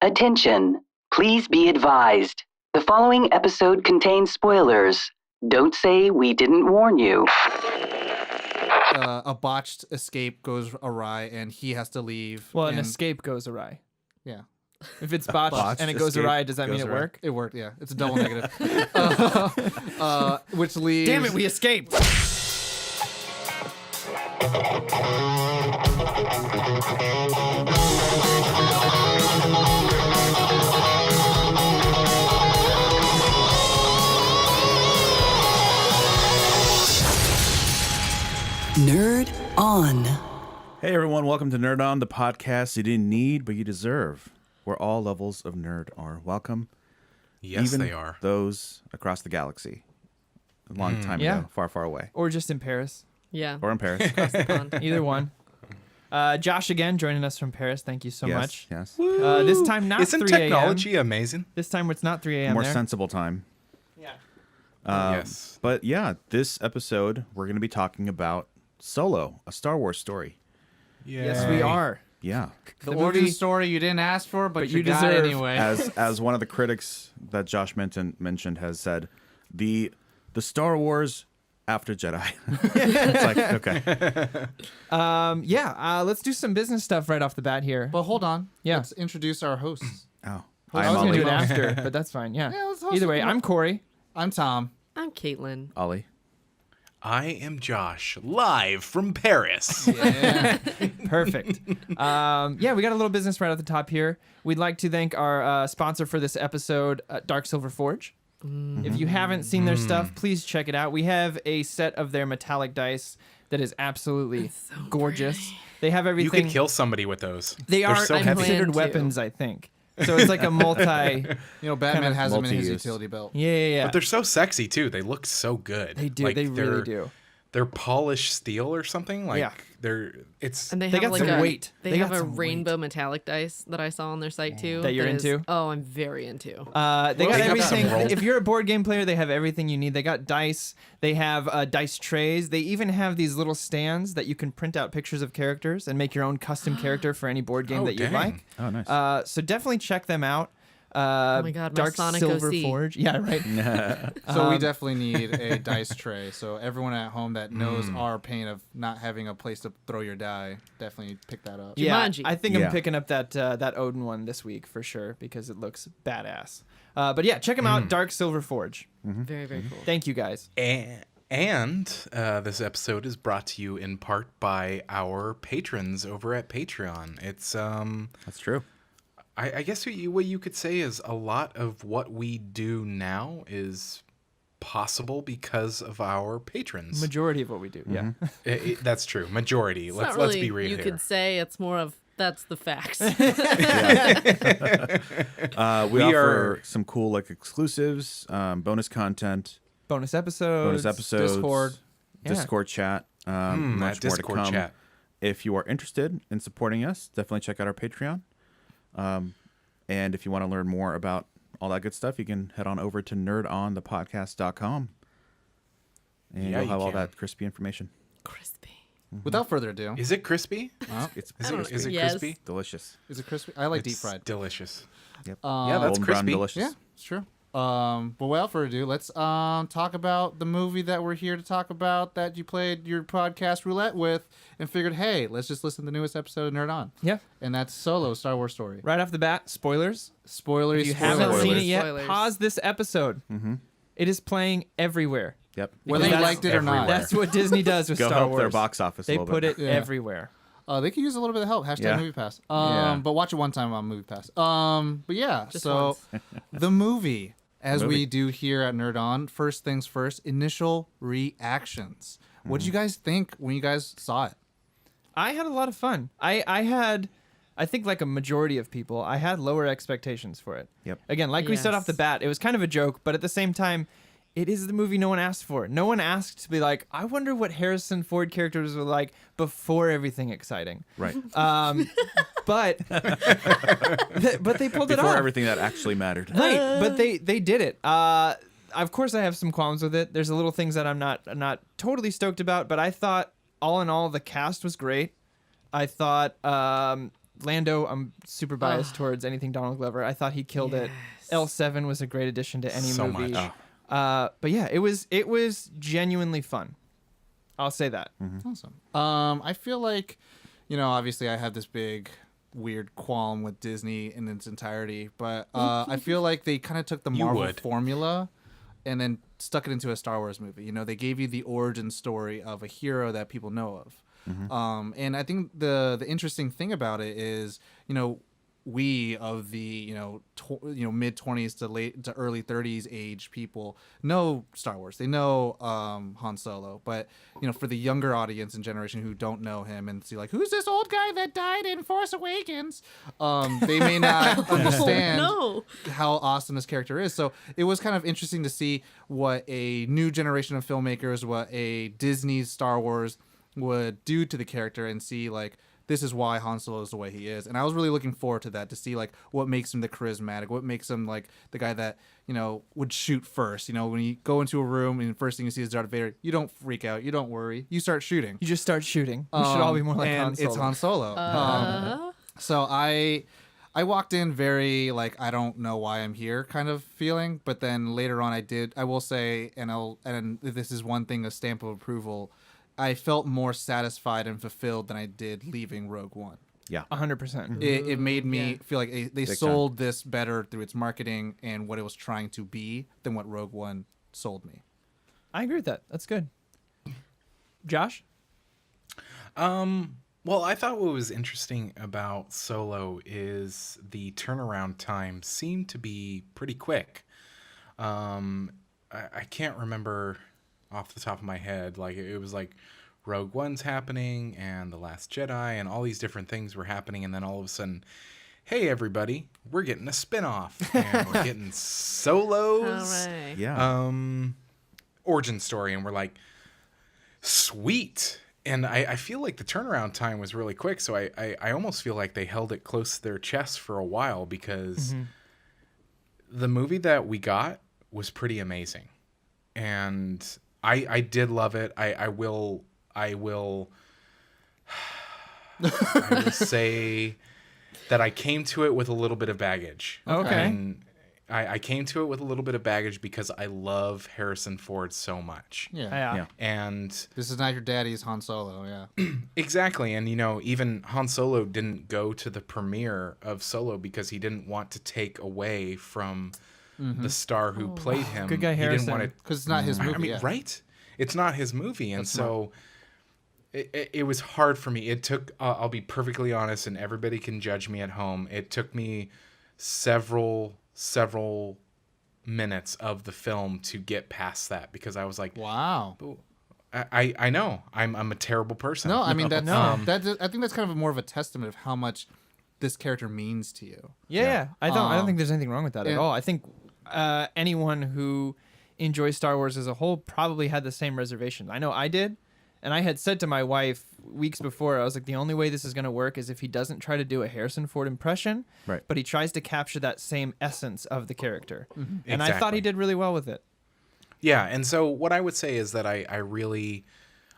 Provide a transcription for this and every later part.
Attention. Please be advised. The following episode contains spoilers. Don't say we didn't warn you. A botched escape goes awry and he has to leave. Well, an escape goes awry. Yeah. If it's botched and it goes awry, does that mean it worked? It worked, yeah. It's a double negative. Which leaves... Damn it, we escaped! Nerd On. Hey everyone, welcome to Nerd On, the podcast you didn't need but you deserve, where all levels of nerd are welcome. Yes, even they are. Those across the galaxy. A long time ago, far, far away. Or just in Paris. Yeah. Or in Paris. Either one. Josh again, joining us from Paris. Thank you so much. Yes. This time not Isn't 3 a.m. technology amazing? This time it's not 3 a.m. More there. sensible time. Yeah. Yes. But yeah, this episode, we're going to be talking about Solo, a Star Wars story. Yes, we are. Yeah. The origin story you didn't ask for, but you got deserve. anyway. As one of the critics that Josh mentioned has said, the Star Wars after Jedi. It's like, okay. Let's do some business stuff right off the bat here. But hold on. Yeah. Let's introduce our hosts. Oh, I was going to do it after, but that's fine. Yeah. Yeah, let's host Either way, it. I'm Corey. I'm Tom. I'm Caitlin. Ollie. I am Josh, live from Paris. Yeah. Perfect. We got a little business right at the top here. We'd like to thank our sponsor for this episode, Dark Silver Forge. If you haven't seen their stuff, please check it out. We have a set of their metallic dice that is absolutely gorgeous. Pretty. They have everything. You could kill somebody with those. They are so I'm heavy. considered plan to. weapons, I think. So it's like a multi. You know, Batman has them in his multi-use. utility belt. Yeah. But they're so sexy too. They look so good. They do. Like, They really do. They're polished steel or something. Like Yeah. And they They have got like some a weight. They, They have got a some rainbow metallic dice that I saw on their site too. That you're is- into? Oh, I'm very into. They got They got some everything. roll- If you're a board game player, they have everything you need. They got dice. They have dice trays. They even have these little stands that you can print out pictures of characters and make your own custom character for any board game Oh, that you dang. like. Oh, nice. So definitely check them out. Oh my God, my Dark Sonic Silver OC. Forge. Yeah, right. So we definitely need a dice tray. So everyone at home that knows our pain of not having a place to throw your die, definitely pick that up. Yeah, Jumanji. I think Yeah. I'm picking up that Odin one this week for sure because it looks badass. But yeah, check them out. Dark Silver Forge. Very, very cool. Thank you guys. And this episode is brought to you in part by our patrons over at Patreon. It's That's true. I guess what you could say is a lot of what we do now is possible because of our patrons. Majority of what we do. Yeah. That's true. Majority. It's Let's not really, be real you here. could say it's more of that's the facts. We offer are- some cool like exclusives, bonus content, Bonus episodes. Discord. Yeah. Discord chat, that much more to Discord come. chat. If you are interested in supporting us, definitely check out our Patreon. And if you want to learn more about all that good stuff, you can head on over to nerdonthepodcast.com. And Yeah, you'll have you all can. that crispy information. Crispy. Without further ado, Is it crispy? It's I don't know. Is it Yes. crispy? delicious. is it crispy? I like It's deep fried. delicious. Yep. Yeah, that's Golden brown crispy. delicious. Yeah, it's true. But without further ado, let's talk about the movie that we're here to talk about that you played your podcast roulette with and figured, hey, let's just listen to the newest episode of Nerd On. Yeah. And that's Solo, Star Wars story. Right off the bat, spoilers. Spoilery, If you haven't spoilers. seen it yet, Spoilers. pause this episode. It is playing everywhere. Yep. Whether you That's liked it or not. everywhere. That's what Disney does with Go Star help Wars. their box office a They little put bit. it Yeah. everywhere. They could use a little bit of help. Hashtag Yeah. Movie Pass. Yeah. But watch it one time on Movie Pass. But yeah, Just so once. the movie, as we Movie. do here at Nerd On, first things first, initial reactions. What did you guys think when you guys saw it? I had a lot of fun. I had, I think like a majority of people, I had lower expectations for it. Yep. Again, like we said off the Yes. bat, it was kind of a joke, but at the same time, it is the movie no one asked for. No one asked to be like, I wonder what Harrison Ford characters were like before everything exciting. Right. But but they pulled it Before off. everything that actually mattered. Right, but they did it. Of course, I have some qualms with it. There's a little things that I'm not totally stoked about, but I thought all in all the cast was great. I thought Lando, I'm super biased towards anything Donald Glover. I thought he killed it. L7 was a great addition to any So movie. much. But yeah, it was genuinely fun. I'll say that. Awesome. I feel like, obviously I have this big weird qualm with Disney in its entirety, but I feel like they kind of took the Marvel formula and then stuck it into a Star Wars movie. They gave you the origin story of a hero that people know of. And I think the interesting thing about it is, we of the mid 20s to early 30s age people know Star Wars. They know Han Solo, but for the younger audience and generation who don't know him and see like, who's this old guy that died in Force Awakens, they may not understand how awesome this character is. So it was kind of interesting to see what a new generation of filmmakers, what a Disney Star Wars would do to the character, and see like, this is why Han Solo is the way he is. And I was really looking forward to that, to see like what makes him the charismatic, what makes him like the guy that, would shoot first. When you go into a room and the first thing you see is Darth Vader, you don't freak out, you don't worry, you start shooting. You just start shooting. We should all be more like Han Solo. It's Han Solo. So I walked in very like, I don't know why I'm here kind of feeling, but then later on I will say, and this is one thing, a stamp of approval, I felt more satisfied and fulfilled than I did leaving Rogue One. Yeah. 100%. It made me feel like they sold this better through its marketing and what it was trying to be than what Rogue One sold me. I agree with that. That's good. Josh? Well, I thought what was interesting about Solo is the turnaround time seemed to be pretty quick. I can't remember off the top of my head, like it was like Rogue One's happening and The Last Jedi and all these different things were happening, and then all of a sudden, hey everybody, we're getting a spin-off and we're getting Solo's origin story, and we're like, sweet. And I feel like the turnaround time was really quick, so I almost feel like they held it close to their chest for a while, because the movie that we got was pretty amazing. And I did love it. I will say that I came to it with a little bit of baggage. Okay. And I came to it with a little bit of baggage because I love Harrison Ford so much. Yeah. And This is not your daddy's Han Solo, yeah. exactly. And, even Han Solo didn't go to the premiere of Solo because he didn't want to take away from the star who played him. Good guy He Harrison. didn't want to, Because it's not his movie. I mean, right? It's not his movie. And so it was hard for me. It took, I'll be perfectly honest, and everybody can judge me at home. It took me several minutes of the film to get past that, because I was like, Wow. I know I'm a terrible person. No, I mean, I think that's kind of more of a testament of how much this character means to you. Yeah. I don't think there's anything wrong with that at all. I think anyone who enjoys Star Wars as a whole probably had the same reservation. I know I did. And I had said to my wife weeks before, I was like, the only way this is going to work is if he doesn't try to do a Harrison Ford impression, but he tries to capture that same essence of the character. And I thought he did really well with it. Yeah, and so what I would say is that I really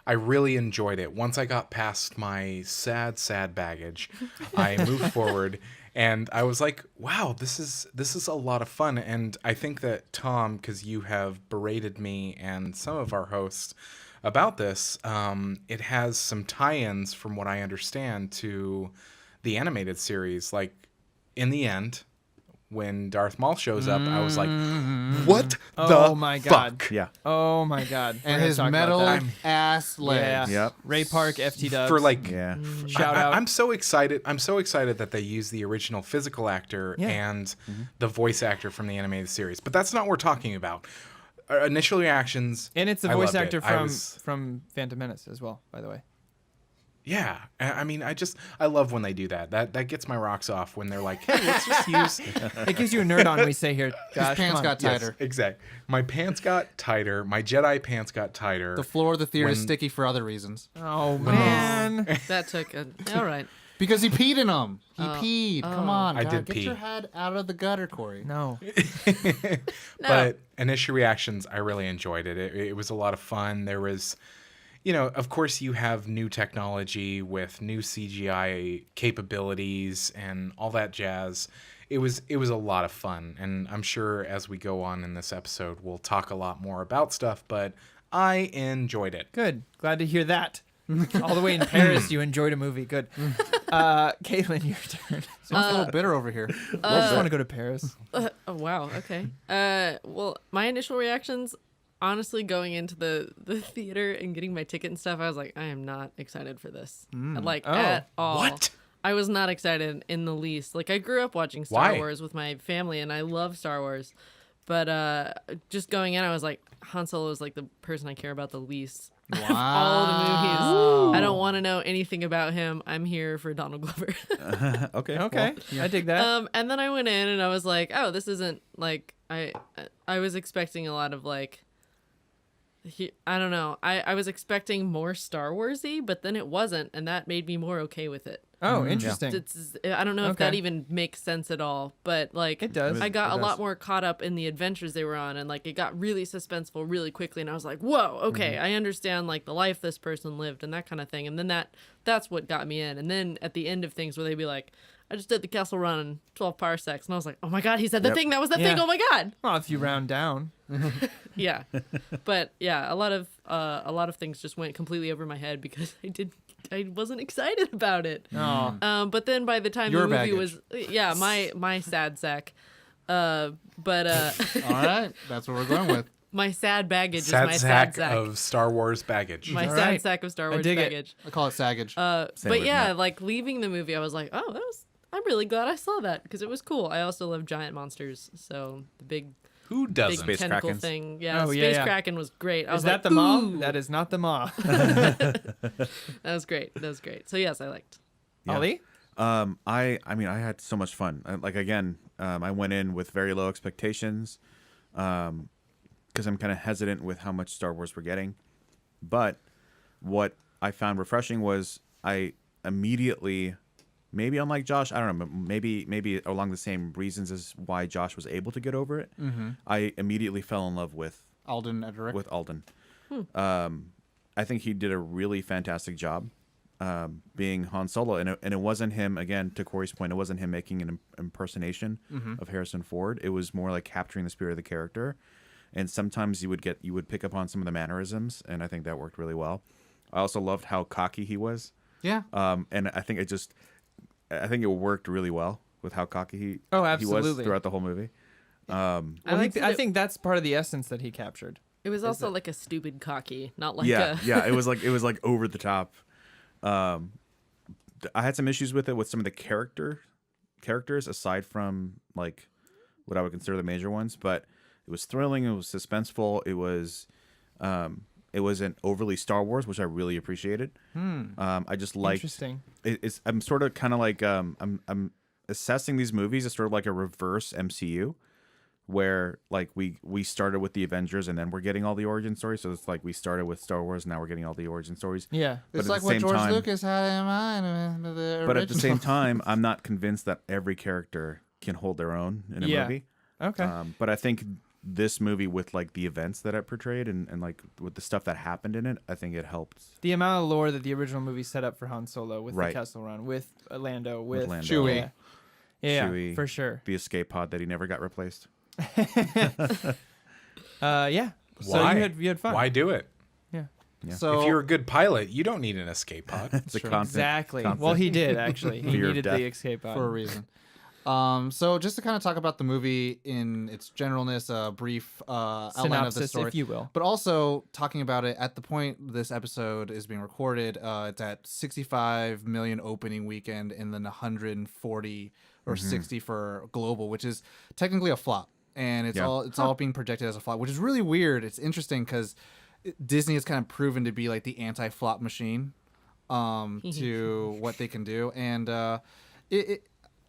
enjoyed it. Once I got past my sad baggage, I moved forward, and I was like, wow, this is a lot of fun. And I think that Tom, because you have berated me and some of our hosts about this, it has some tie-ins, from what I understand, to the animated series. Like, in the end, when Darth Maul shows up, I was like, what the my God. fuck? Yeah. Oh my God. And his metal ass legs. Yeah. Yep. Ray Park, FT Dubs. For like, Yeah. Shout out. I'm so excited. I'm so excited that they use the original physical actor and the voice actor from the animated series. But that's not what we're talking about. Our initial reactions. And it's the I voice loved actor it. from Phantom Menace as well, by the way. Yeah, I mean, I love when they do that. That gets my rocks off, when they're like, hey, let's just use. It gives you a nerd on, we say here. Josh, His pants got tighter. Yes, exactly. My pants got tighter. My Jedi pants got tighter. The floor of the theater is sticky for other reasons. Oh, man. That took all right. Because he peed in them. He peed. Come on, I God, did get pee. your head out of the gutter, Corey. No. But initial reactions, I really enjoyed it. It was a lot of fun. There was, you know, of course you have new technology with new CGI capabilities and all that jazz. It was a lot of fun, and I'm sure as we go on in this episode, we'll talk a lot more about stuff, but I enjoyed it. Good. Glad to hear that. All the way in Paris, you enjoyed a movie. Good. Caitlin, your turn. Sounds a little bitter over here. I just want to go to Paris. Oh wow. Okay. Well, my initial reactions, honestly, going into the theater and getting my ticket and stuff, I was like, I am not excited for this. At all. What? I was not excited in the least. Like, I grew up watching Star Wars with my family, and I love Star Wars. But just going in, I was like, Han Solo is like the person I care about the least. Wow. All the movies. I don't want to know anything about him. I'm here for Donald Glover. Okay. Okay. I dig that. And then I went in and I was like, oh, this isn't like I was expecting a lot of like I don't know. I was expecting more Star Wars-y, but then it wasn't, and that made me more okay with it. Oh, interesting. I don't know if that Okay. even makes sense at all, but like It does. I got It a lot does. more caught up in the adventures they were on, and like it got really suspenseful really quickly, and I was like, whoa, okay, I understand like the life this person lived and that kind of thing, and then that's what got me in. And then at the end of things where they'd be like, I just did the castle run in 12 parsecs, and I was like, oh my god, he said the Yep. thing, that was the Yeah. thing, oh my god. Well, if you round down. Yeah. But yeah, a lot of things just went completely over my head because I wasn't excited about it. Oh. But then by the time Your the movie baggage. was my sad sack. All right, that's what we're going with. My sad baggage Sad is my sack sad sack. of Star Wars baggage. My All sad right. sack of Star Wars dig it. baggage. I call it saggage. But with yeah, Matt. like leaving the movie, I was like, oh, I'm really glad I saw that because it was cool. I also love giant monsters, so the big Who doesn't? Space tentacle Krakens. thing. Yeah, Oh, yeah, Space yeah. Kraken was great. I was Is that like, the maw? "Ooh." That is not the maw. That was great. That was great. So yes, I liked. Yeah. Ollie? I mean, I had so much fun. I went in with very low expectations, because I'm kind of hesitant with how much Star Wars we're getting. But what I found refreshing was I immediately, maybe unlike Josh, I don't know, maybe along the same reasons as why Josh was able to get over it. I immediately fell in love with Alden Edric. Alden. I think he did a really fantastic job being Han Solo, and it wasn't him, again, to Corey's point, it wasn't him making an impersonation of Harrison Ford. It was more like capturing the spirit of the character, and sometimes you would pick up on some of the mannerisms, and I think that worked really well. I also loved how cocky he was. Yeah. And I think it worked really well with how cocky he was absolutely. throughout the whole movie. I think that's part of the essence that he captured. It was also like a stupid cocky, not like Yeah, a. yeah, it was like over the top. I had some issues with it with some of the characters aside from like what I would consider the major ones, but it was thrilling. It was suspenseful. It wasn't overly Star Wars, which I really appreciated. I just liked. Interesting. I'm sort of kind of like I'm assessing these movies as sort of like a reverse MCU, where like we started with the Avengers and then we're getting all the origin stories. So it's like we started with Star Wars, now we're getting all the origin stories. Yeah. But It's at like the what same George time- Lucas had in mind. But at the same original. time, I'm not convinced that every character can hold their own in a Yeah. movie. Okay. But I think this movie, with like the events that it portrayed and like with the stuff that happened in it, I think it helped. The amount of lore that the original movie set up for Han Solo with Right. the Kessel Run, with Lando, with Lando. Chewie. Yeah, Chewie. for sure. The escape pod that he never got replaced. Yeah. So Why? you had fun. Why do it? Yeah. Yeah. So If you're a good pilot, you don't need an escape pod. It's a True. constant. Exactly. constant Well, he did actually. He fear of needed death. the escape pod. for a reason. So just to kind of talk about the movie in its generalness, a brief outline of the Synopsis, story, if you will. but also talking about it at the point this episode is being recorded. It's at 65 million opening weekend, and then 140 or 60 for global, which is technically a flop, and it's Yeah. all being projected as a flop, which is really weird. It's interesting because Disney has kind of proven to be like the anti-flop machine to what they can do, and it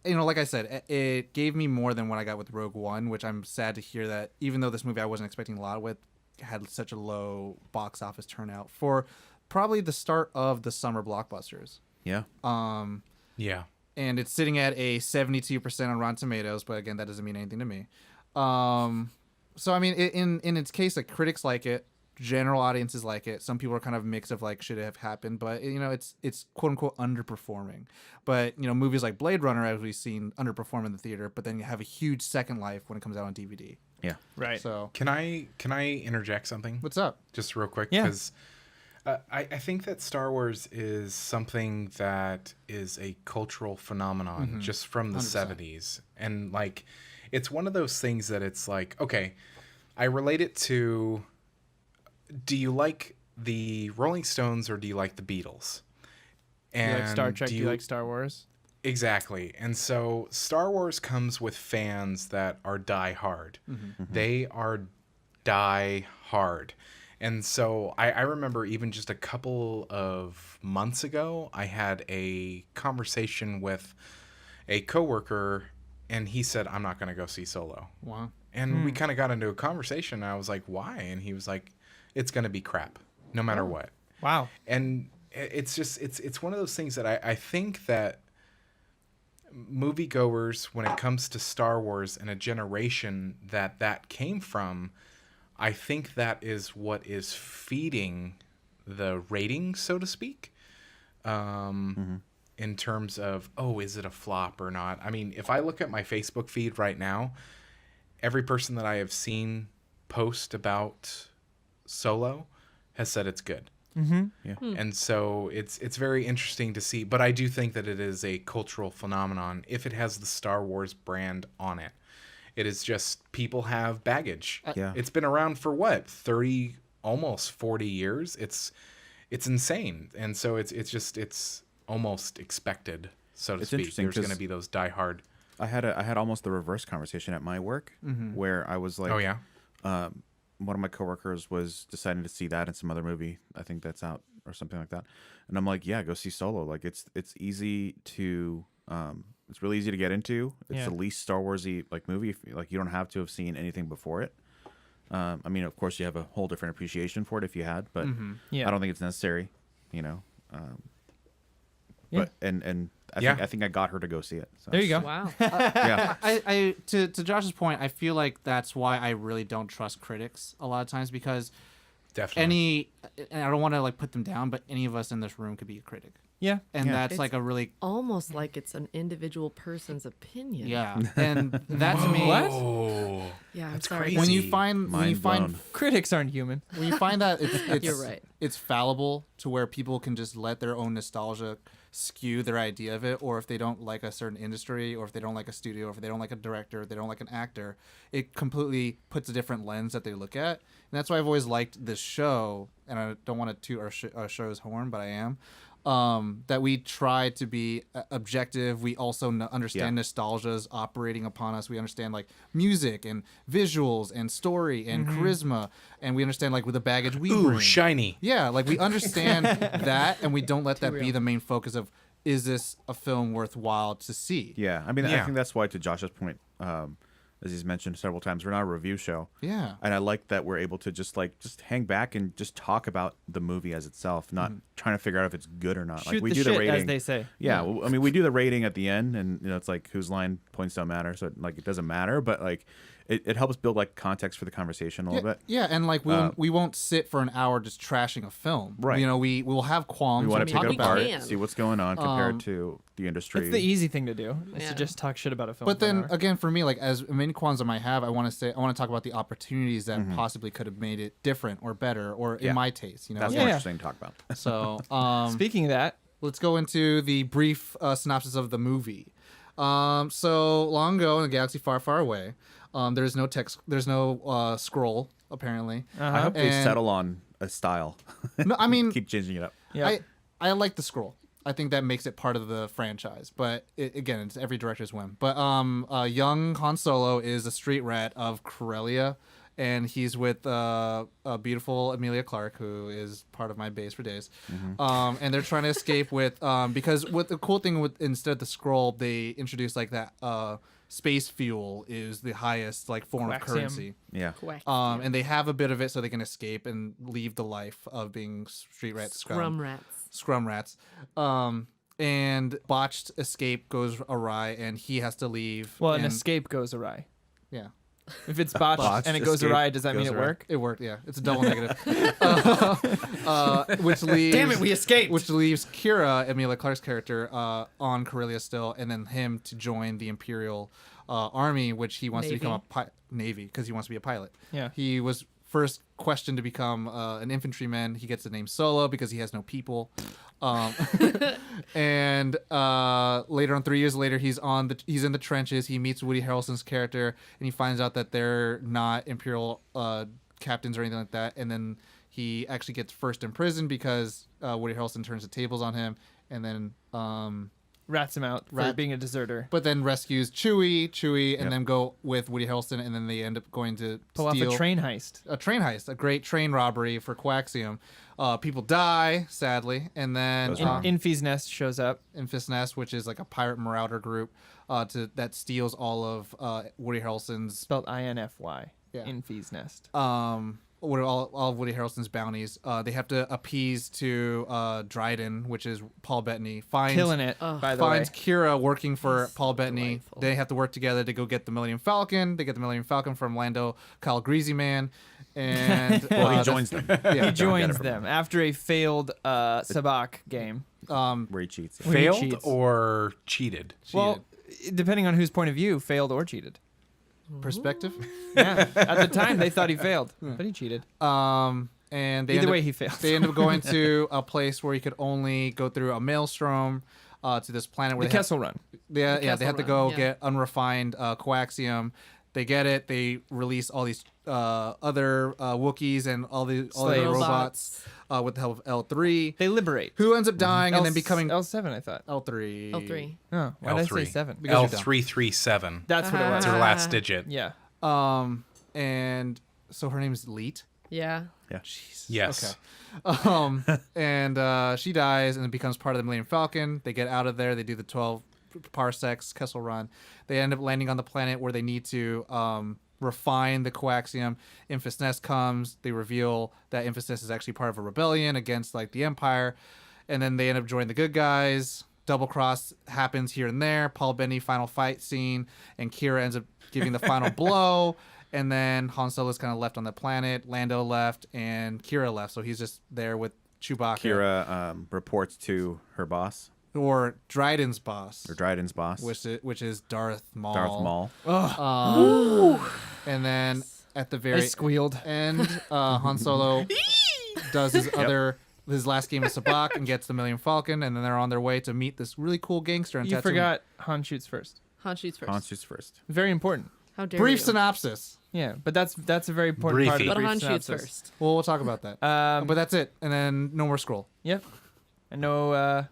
like I said, it gave me more than what I got with Rogue One, which I'm sad to hear that even though this movie I wasn't expecting a lot with, had such a low box office turnout for probably the start of the summer blockbusters. Yeah. Yeah. And it's sitting at a 72% on Rotten Tomatoes, but again, that doesn't mean anything to me. So I mean, in its case, like critics like it, general audiences like it. Some people are kind of mixed of like, should it have happened? But it's quote unquote underperforming. But movies like Blade Runner, as we've seen, underperform in the theater, but then you have a huge second life when it comes out on DVD. Yeah. Right. So Can I interject something? what's up? Just real quick, Yeah. because I think that Star Wars is something that is a cultural phenomenon just from the 100%. 70s. And like, it's one of those things that it's like, okay, I relate it to, do you like the Rolling Stones or do you like the Beatles? Do you like Star Trek? do Do you like Star Wars? Exactly. And so Star Wars comes with fans that are die hard. They are die hard. And so I remember even just a couple of months ago, I had a conversation with a coworker, and he said, I'm not going to go see Solo. Wow. And we kind of got into a conversation, and I was like, why? And he was like, it's going to be crap, no matter what. Wow. And it's just, it's one of those things that I think that moviegoers, when it comes to Star Wars and a generation that came from, I think that is what is feeding the ratings, so to speak, in terms of, oh, is it a flop or not? I mean, if I look at my Facebook feed right now, every person that I have seen post about Solo has said it's good. And so it's very interesting to see. But I do think that it is a cultural phenomenon if it has the Star Wars brand on it. It is just people have baggage. Yeah. It's been around for what, 30, almost 40 years. It's insane. And so it's almost expected, so to It's speak. interesting There's going to 'cause be those diehard. I had almost the reverse conversation at my work where I was like, Oh yeah. one of my coworkers was deciding to see that and some other movie. I think that's out or something like that. And I'm like, yeah, go see Solo. Like it's easy to, it's really easy to get into. It's Yeah. the least Star Warsy like movie. Like you don't have to have seen anything before it. I mean, of course you have a whole different appreciation for it if you had, but Yeah. I don't think it's necessary, Yeah. but, and I think I got her to go see it. So. There you go. Wow. Yeah. I to Josh's point, I feel like that's why I really don't trust critics a lot of times, because Definitely. and I don't want to like put them down, but any of us in this room could be a critic, Yeah. and Yeah. that's It's like a really Almost like it's an individual person's opinion. and that to me, What? Oh, Yeah, I'm that's sorry. crazy. when you find Mind blown. Critics aren't human. when you find that it's You're right. it's fallible to where people can just let their own nostalgia skew their idea of it, or if they don't like a certain industry, or if they don't like a studio, or if they don't like a director, if they don't like an actor, it completely puts a different lens that they look at. And that's why I've always liked this show, and I don't want to toot our show's horn, but I am. That we try to be objective. We also understand nostalgia's operating upon us. We understand like music and visuals and story and charisma, and we understand like with the baggage we Ooh, bring. shiny. Yeah, like we understand that, and we don't let that be real. the main focus of, is this a film worthwhile to see? Yeah. I mean, I Yeah. think that's why, to Josh's point, as he's mentioned several times, we're not a review show. Yeah. And I like that we're able to just hang back and just talk about the movie as itself, not trying to figure out if it's good or not. Shoot like we the do shit, the rating, as they say. Yeah, well, I mean, we do the rating at the end, and it's like whose line points don't matter, so it doesn't matter. But like, it helps build like context for the conversation a little bit. Yeah, and like we won't sit for an hour just trashing a film. Right. We will have qualms. We want to we'll pick it talk about apart, can. see what's going on compared to the industry. It's the easy thing to do, is Yeah. to just talk shit about a film. But for an then hour. again, for me, like as many qualms I might have, I want to talk about the opportunities that possibly could have made it different or better, or Yeah. in my taste. That's Yeah. more interesting to talk about. So Speaking of that, let's go into the brief synopsis of the movie. So long ago in a galaxy far, far away, there's no text, there's no scroll apparently. I hope they And- settle on a style. No, I mean, Keep changing it up. yeah. I like the scroll. I think that makes it part of the franchise. But again, it's every director's whim. But young Han Solo is a street rat of Corellia, and he's with a beautiful Emilia Clarke, who is part of my base for days. And they're trying to escape with because what the cool thing with, instead of the scroll, they introduced like that space fuel is the highest like form of Quaxium. currency. Yeah. Quack. And they have a bit of it so they can escape and leave the life of being street rat Scrum rats. scrum rats. And botched escape goes awry, and he has to leave. Well, an and, escape goes awry. Yeah. If it's botched and it goes escape, awry, does that mean goes it awry. work? It worked, yeah. It's a double negative. Which leaves... Damn it, we escaped. Which leaves Qi'ra, Emilia Clarke's character, on Corellia still, and then him to join the Imperial army, which he wants to become a Navy, because he wants to be a pilot. Yeah. He was first questioned to become an infantryman. He gets the name Solo because he has no people. And later on, 3 years later, he's in the trenches. He meets Woody Harrelson's character, and he finds out that they're not Imperial captains or anything like that. And then he actually gets first imprisoned because Woody Harrelson turns the tables on him, and then Rats him out for being a deserter. but then rescues Chewie, and then go with Woody Harrelson, and then they end up going to Pull off a train heist. A great train robbery for Coaxium. People die, sadly, and then Infy's Nest shows up. Infy's Nest, which is like a pirate marauder group that steals all of Woody Harrelson's Spelled INFY. Yeah. Infy's Nest. all of Woody Harrelson's bounties. They have to appease to Dryden, which is Paul Bettany. Killing it, by the way. Finds Qi'ra working for Paul Bettany. delightful. They have to work together to go get the Millennium Falcon. They get the Millennium Falcon from Lando Calrissian, and Well, he joins them. He joins them after a failed Sabacc game. Where he cheats. Where he Failed cheats. or cheated? Well, depending on whose point of view, failed or cheated. perspective. Yeah, at the time they thought he failed, but he cheated. And they Either way, he failed. They end up going to a place where you could only go through a maelstrom to this planet where The Kessel Run. They have to Run, go yeah. get unrefined coaxium. They get it. They release all these other Wookiees and all the Slaves. robots with the help of L3. They liberate. Who ends up dying and then becoming L7, I thought. L3. L3. Oh, why did I say 7? Because you're dumb. L337. That's what it was. That's her last digit. Yeah. And so her name is Leet. Yeah. Yes. Okay. And she dies and it becomes part of the Millennium Falcon. They get out of there. They do the 12 parsecs Kessel Run. They end up landing on the planet where they need to refine the coaxium. Infus Nest comes. They reveal that Infus Nest is actually part of a rebellion against like the Empire. And then they end up joining the good guys. Double cross happens here and there. Paul Bettany final fight scene, and Qi'ra ends up giving the final blow. And then Han Solo's kind of left on the planet. Lando left, and Qi'ra left. So he's just there with Chewbacca. Qi'ra reports to her boss, Or Dryden's boss. or Dryden's boss, Which is Darth Maul. Darth Maul. And then at the I very squealed. end, Han Solo does his last game of Sabacc and gets the Millennium Falcon, and then they're on their way to meet this really cool gangster on You Tatooine. forgot Han shoots first. Han shoots first. Han shoots first. Very important. How dare Brief you? synopsis. Yeah, but that's a very important part of Briefy. the But brief Han shoots synopsis. first. Well, we'll talk about that. But that's it. And then no more scroll. Yep. And no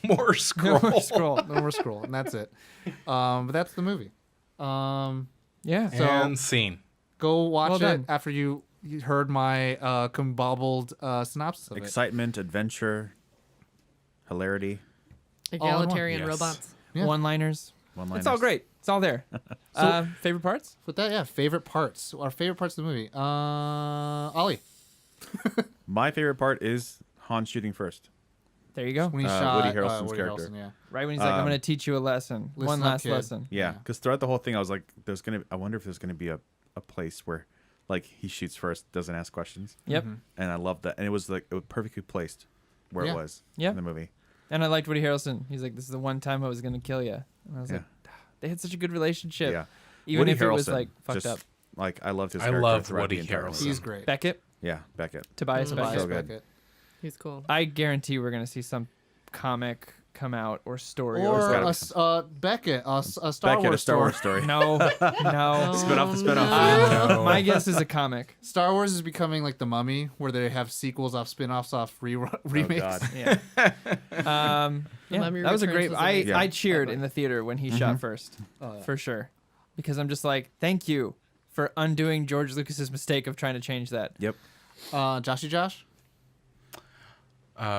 More scroll. no scroll. No more scroll. And that's it. But that's the movie. Yeah. So- And scene. Go watch Well it done. after you heard my combobbled synopsis of it. Excitement, adventure, hilarity, Egalitarian Yes. robots. Yeah. One-liners. one-liners. It's all great. It's all there. Favorite parts? With that, yeah, favorite parts. Our favorite parts of the movie. Ollie. My favorite part is Han shooting first. There you go. When he Woody shot Harrelson's Woody character. Harrelson, yeah. Right when he's like, I'm going to teach you a lesson. Listen One up, last kid. lesson. Yeah, because throughout the whole thing, I was like, I wonder if there's gonna be a place where, like, he shoots first, doesn't ask questions. Yep. And I loved that, and it was perfectly placed where Yeah. it was Yeah. in the movie. And I liked Woody Harrelson. He's like, this is the one time I was going to kill you. And I was Yeah. like, they had such a good relationship. Yeah, Even Woody if it was Harrelson, like fucked just, up. Like, I loved his. I character loved throughout Woody the entire Harrelson. movie. He's great. Beckett, Yeah, Beckett. Tobias Tobias Beckett. So good. Beckett. He's cool. I guarantee we're going to see some comic come out or story. Or gotta be Beckett, a Star Beckett, Wars a Star Wars story. story. No, no. Spin-off the spin-off. No. My guess is a comic. Star Wars is becoming like The Mummy, where they have sequels off spin-offs off remakes. God. Yeah. Yeah, Mummy that was a Returns great. was I amazing. I cheered in the theater when he shot first, yeah. for sure, because I'm just like, thank you for undoing George Lucas's mistake of trying to change that. Yep. Joshy Josh?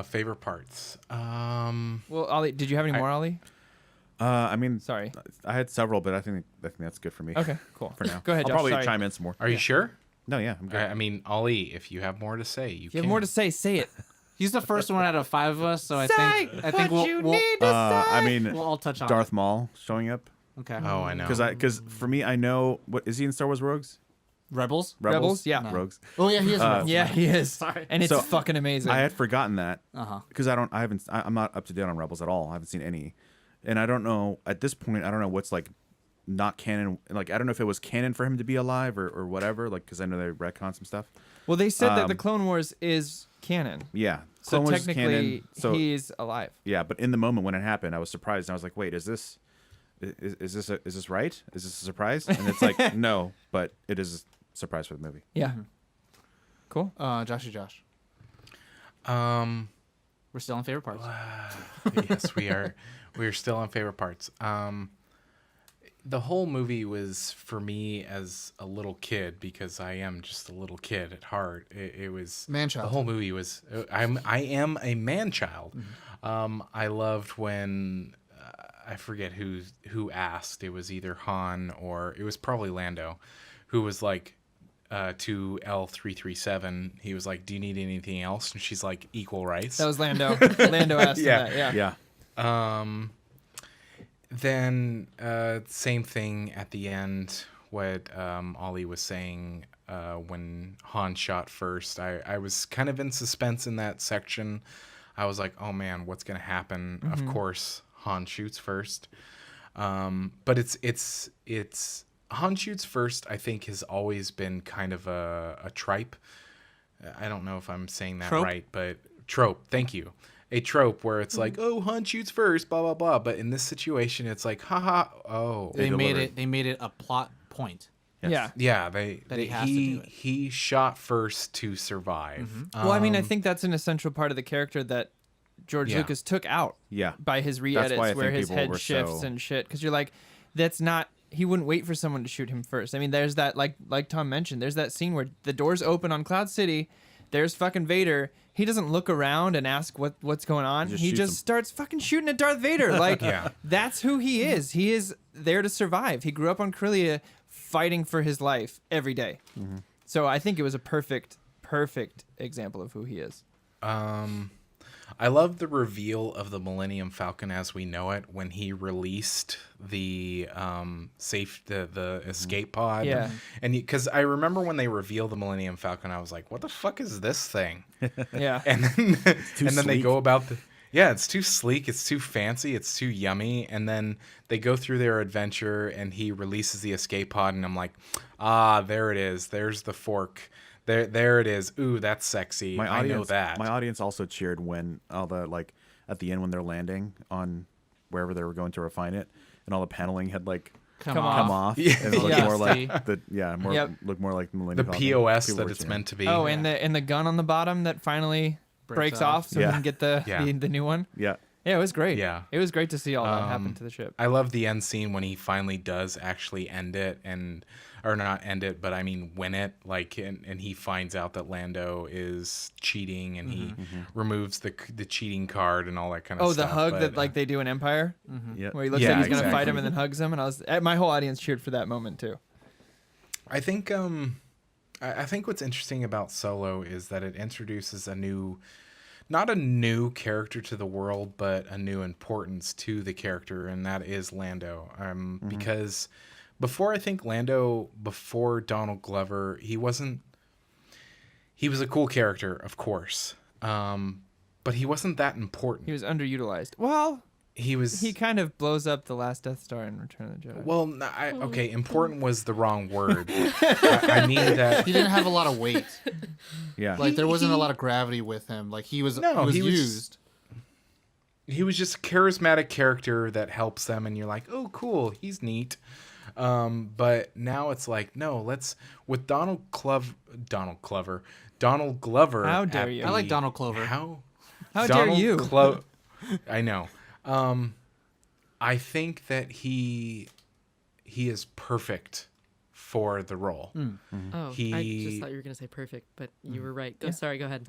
Favorite parts. Well, Ollie, did you have any more, Ollie? I mean, Sorry. I had several, but I think that's good for me. Okay, cool. For now. Go ahead, I'll Josh. probably Sorry. chime in some more. Are you sure? No, yeah, I'm good. I mean, Ollie, if you have more to say, you You can. have more to say. Say it. He's the first one out of 5 of us, so I Say think what we'll you we'll, need to I mean, we'll all touch on Darth Maul showing up. Okay. Oh, I know. Because for me, I know what is he in Star Wars Rogues? Rebels? Rebels, yeah. No. Rogues. Oh yeah, he is. Rebels. Yeah, he is. Sorry. And it's So, fucking amazing. I had forgotten that Uh-huh. because I'm not up to date on Rebels at all. I haven't seen any, and I don't know at this point. I don't know what's like not canon. Like I don't know if it was canon for him to be alive or whatever. Like because I know they retcon some stuff. Well, they said that the Clone Wars is canon. Yeah, So Clone Wars is technically, canon. So he's alive. yeah, but in the moment when it happened, I was surprised. And I was like, wait, is this right? Is this a surprise? And it's like no, but it is a surprise for the movie. Yeah. Cool. Josh. We're still on favorite parts. Yes, we are. We're still on favorite parts. The whole movie was for me as a little kid, because I am just a little kid at heart. It was Man-child. The whole movie was. I am a man child. I loved when I forget who asked. It was either Han or it was probably Lando, who was like. To L337, he was like, "Do you need anything else?" And she's like, "Equal rights." That was Lando. Lando asked him that. Yeah. Yeah. Then same thing at the end. What Ollie was saying when Han shot first, I was kind of in suspense in that section. I was like, "Oh man, what's gonna happen?" Of course, Han shoots first, but it's Han shoots first, I think, has always been kind of a tripe. I don't know if I'm saying that Trope? right, but trope. Thank you. A trope where it's like, oh, Han shoots first, blah blah blah. But in this situation, it's like, haha, oh, They made delivered. it. They made it a plot point. Yeah. yeah, That he has to do it. he shot first to survive. Well, I mean, I think that's an essential part of the character that George Yeah. Lucas took out Yeah. by his That's re-edits why I where think his people head were shifts so- and shit. Because you're like, that's not... He wouldn't wait for someone to shoot him first. I mean, there's that, like Tom mentioned, there's that scene where the doors open on Cloud City. There's fucking Vader. He doesn't look around and ask what's going on. He shoots just him. starts fucking shooting at Darth Vader. Like, Yeah. that's who he is. He is there to survive. He grew up on Corellia fighting for his life every day. So I think it was a perfect example of who he is. I love the reveal of the Millennium Falcon as we know it when he released the the escape pod. Yeah. And because I remember when they revealed the Millennium Falcon, I was like, "What the fuck is this thing?" Yeah. And then they sleek. go about it's too sleek, it's too fancy, it's too yummy. And then they go through their adventure, and he releases the escape pod, and I'm like, there it is. There's the fork. There it is. Ooh, that's sexy. I know that. My audience also cheered when all the like at the end when they're landing on wherever they were going to refine it, and all the paneling had like Come come off. off Yeah. and look Yeah. more like See? the Yep. look more like the the Millennium Falcon. POS People that were it's cheering. meant to be. Oh, and the gun on the bottom that finally breaks off so Yeah. we can get the Yeah. the new one. Yeah. Yeah, it was great. Yeah. It was great to see all that happen to the ship. I love the end scene when he finally does actually end it, or not end it, but I mean win it. Like, and he finds out that Lando is cheating, and he removes the cheating card and all that kind of Oh, stuff. the hug but, that like they do in Empire, Yeah. where he looks Yeah, like he's gonna fight exactly. him and then hugs him, and my whole audience cheered for that moment too. I think I think what's interesting about Solo is that it introduces not a new character to the world, but a new importance to the character, and that is Lando. Because before Donald Glover, he was a cool character, of course. But he wasn't that important. He was underutilized. Well, He kind of blows up the last Death Star in Return of the Jedi. well, okay, important was the wrong word. I mean that He didn't have a lot of weight. Yeah. Like there wasn't a lot of gravity with him. Like he was he was- used. he was just a charismatic character that helps them, and you're like, oh, cool, he's neat. But now it's like, no, let's with Donald Glover. How dare at you. I like Donald Clover. How How dare Donald you? I know. I think that he is perfect for the role. Oh, I He- just thought you were gonna say perfect, but you were right. Sorry, go ahead.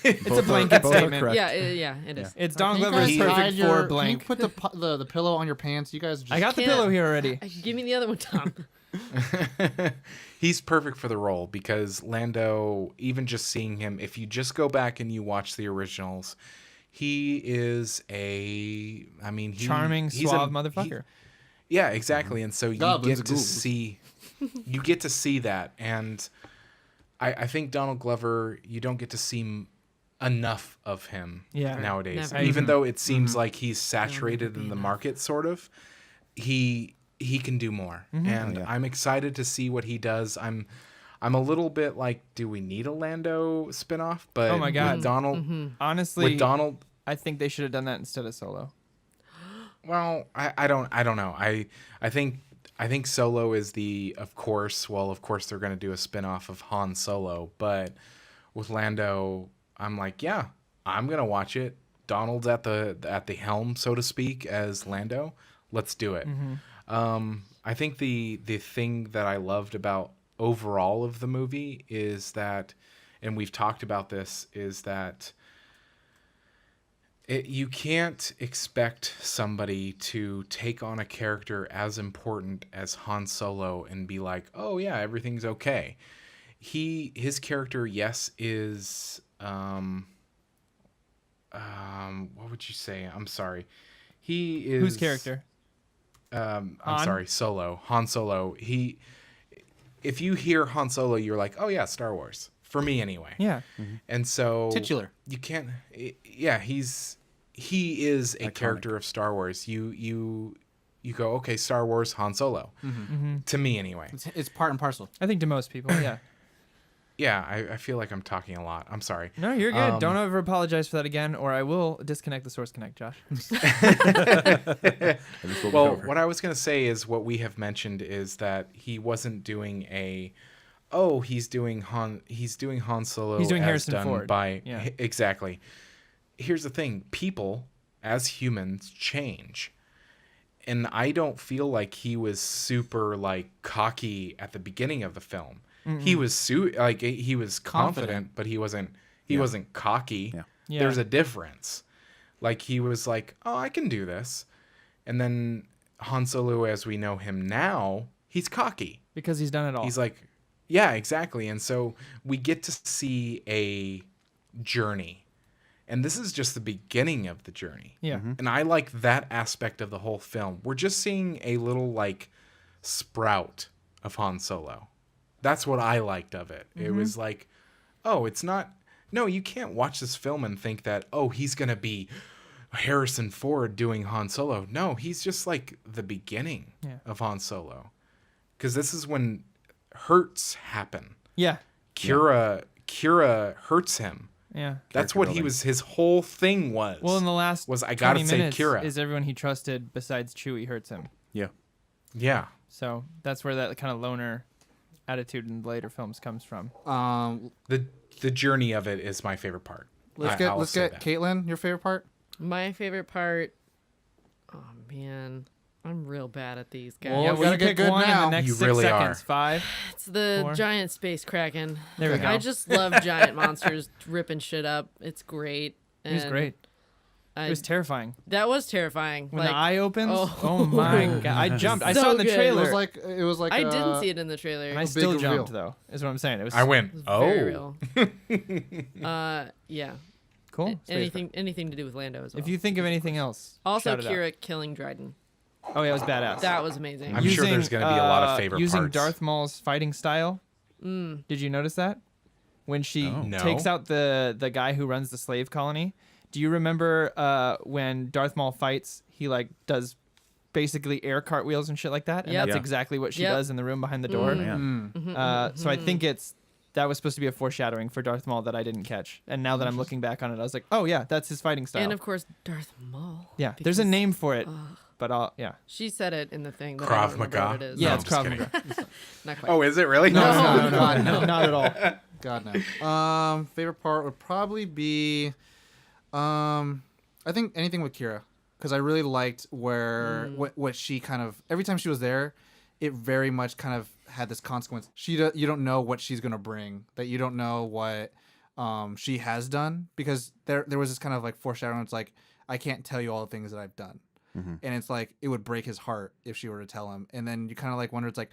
It's a blanket both are statement. correct. Yeah, it is. It's Donald Can you Glover is guys hide perfect your- for Can you blank. put the pillow on your pants? You guys just I got the can't- pillow here already. Give me the other one, Tom. He's perfect for the role because Lando, even just seeing him, if you just go back and you watch the originals, he is he's Charming, he's suave motherfucker. Yeah, exactly. And so you Goblins get and you get to see that. And I think Donald Glover, you don't get to see enough of him nowadays. Never. Even though it seems like he's saturated in the market, sort of, he can do more. And I'm excited to see what he does. I'm a little bit like, do we need a Lando spinoff? But Oh my God. with Donald, Honestly, with Donald, I think they should have done that instead of Solo. well, I don't know. I think Solo is of course they're going to do a spinoff of Han Solo, but with Lando, I'm like, yeah, I'm going to watch it. Donald's at the helm, so to speak, as Lando. Let's do it. I think the thing that I loved about overall of the movie is that, and we've talked about this, is that you can't expect somebody to take on a character as important as Han Solo and be like, oh yeah, everything's okay. His character, yes, is what would you say? I'm sorry. He is Whose character? I'm sorry, Solo. Han Solo. If you hear Han Solo, you're like, oh yeah, Star Wars. For me anyway. Yeah. And so Titular. You can't. Yeah, he is a character of Star Wars. You go, okay, Star Wars, Han Solo. To me anyway. It's part and parcel. I think to most people, yeah. Yeah, I feel like I'm talking a lot. I'm sorry. No, you're good. Don't ever apologize for that again, or I will disconnect the Source Connect, Josh. Well, what I was going to say is what we have mentioned is that he wasn't doing he's doing Han Solo. He's doing as Harrison done Ford. By, Yeah. Exactly. Here's the thing. People, as humans, change. And I don't feel like he was super, like, cocky at the beginning of the film. He was he was confident, but he wasn't cocky. Yeah. There's a difference. Like, he was like, oh, I can do this. And then Han Solo, as we know him now, he's cocky. Because he's done it all. He's like, yeah, exactly. And so we get to see a journey. And this is just the beginning of the journey. Yeah. And I like that aspect of the whole film. We're just seeing a little, like, sprout of Han Solo. That's what I liked of it. It was like, oh, it's not... No, you can't watch this film and think that, oh, he's going to be Harrison Ford doing Han Solo. No, he's just like the beginning of Han Solo. Because this is when hurts happen. Yeah. Qi'ra hurts him. Yeah. That's what his whole thing was. Well, in the last I gotta 20 say minutes Qi'ra. is everyone he trusted besides Chewie hurts him. Yeah. Yeah. So that's where that kind of loner attitude in later films comes from. The journey of it is my favorite part. Let's say get that. Caitlin, your favorite part? My favorite part. Oh man, I'm real bad at these guys. Well, Yeah, we well, gotta you get pick good one now. in the next You 6 really seconds. are. 5. It's the Four. giant space kraken. There we go. I just love giant monsters ripping shit up. It's great. It was And great. I, It was terrifying. that was terrifying. When the eye opens, oh. oh my god! I jumped. I So saw it in the good. trailer. It was like I didn't see it in the trailer. and I big still reveal. jumped though. Is what I'm saying. It was. I went, It was oh. very real. Yeah. cool. Anything to do with Lando as well. If you think of anything else, Also, shout it out. Qi'ra killing Dryden. Oh yeah, it was badass. That was amazing. I'm sure there's gonna be a lot of favorite using parts. Darth Maul's fighting style. Did you notice that? When she No. takes out the guy who runs the slave colony. Do you remember when Darth Maul fights? He like does basically air cartwheels and shit like that, and Yep. that's Yeah. exactly what she Yep. does in the room behind the door. Yeah. So I think that was supposed to be a foreshadowing for Darth Maul that I didn't catch, and now that I'm looking back on it, I was like, oh yeah, that's his fighting style. And of course, Darth Maul. Yeah, there's a because name for it, but yeah. She said it in the thing. But Krav I don't remember Maga? what it is. Yeah, No, it's I'm Krav just Maga. Not quite. Oh, is it really? No, God, no. not at all. God no. Favorite part would probably be, I think anything with Qi'ra, because I really liked what she kind of every time she was there, it very much kind of had this consequence. You don't know what she's gonna bring. That you don't know what she has done, because there was this kind of like foreshadowing. It's like, I can't tell you all the things that I've done, and it's like it would break his heart if she were to tell him. And then you kind of like wonder, it's like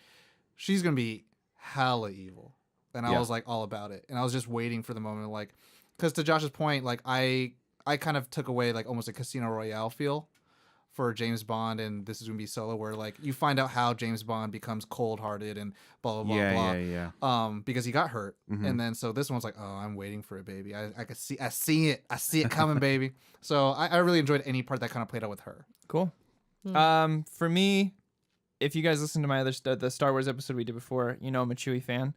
she's gonna be hella evil. And I was like all about it. And I was just waiting for the moment, like, because to Josh's point, like I kind of took away like almost a Casino Royale feel for James Bond and this is gonna be Solo, where like you find out how James Bond becomes cold-hearted and blah blah blah blah. Because he got hurt, and then so this one's like, oh, I'm waiting for it, baby. I could see, I see it coming, baby. So I really enjoyed any part that kind of played out with her. Cool. For me, if you guys listen to my the Star Wars episode we did before, you know I'm a Chewie fan.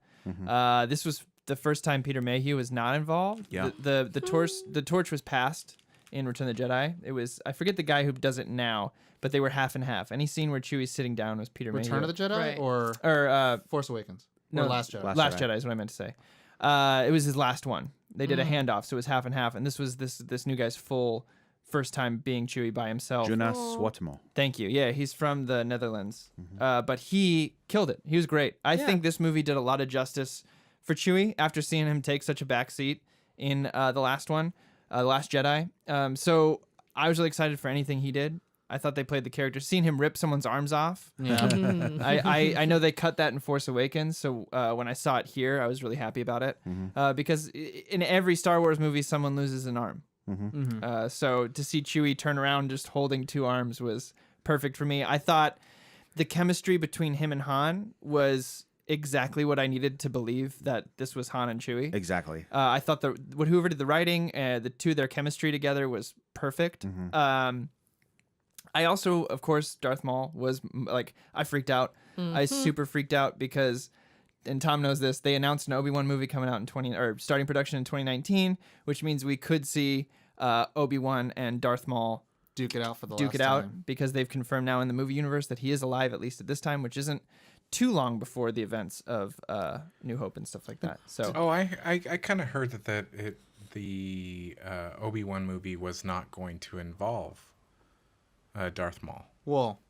This was the first time Peter Mayhew was not involved. Yeah. The torch was passed in Return of the Jedi. It was, I forget the guy who does it now, but they were half and half. Any scene where Chewie's sitting down was Peter Mayhew. Return of the Jedi Right. or Force Awakens? No, or Last Jedi. Last Jedi is what I meant to say. It was his last one. They did a handoff, so it was half and half. And this was this new guy's full first time being Chewie by himself. Jonas Swatimo. Thank you. Yeah, he's from the Netherlands. But he killed it. He was great. I think this movie did a lot of justice for Chewie after seeing him take such a backseat in the last one, The Last Jedi. So I was really excited for anything he did. I thought they played the character. Seeing him rip someone's arms off. Yeah. I know they cut that in Force Awakens, so when I saw it here, I was really happy about it. Because in every Star Wars movie, someone loses an arm. So to see Chewie turn around just holding two arms was perfect for me. I thought the chemistry between him and Han was exactly what I needed to believe that this was Han and Chewie. Exactly. I thought whoever did the writing, their chemistry together was perfect. I also, of course, Darth Maul was like, I freaked out. I super freaked out because, and Tom knows this, they announced an Obi-Wan movie coming out starting production in 2019, which means we could see Obi-Wan and Darth Maul Duke it out for the Duke last it out time. because they've confirmed now in the movie universe that he is alive, at least at this time, which isn't too long before the events of New Hope and stuff like that. So, I kind of heard that the Obi-Wan movie was not going to involve Darth Maul. Well,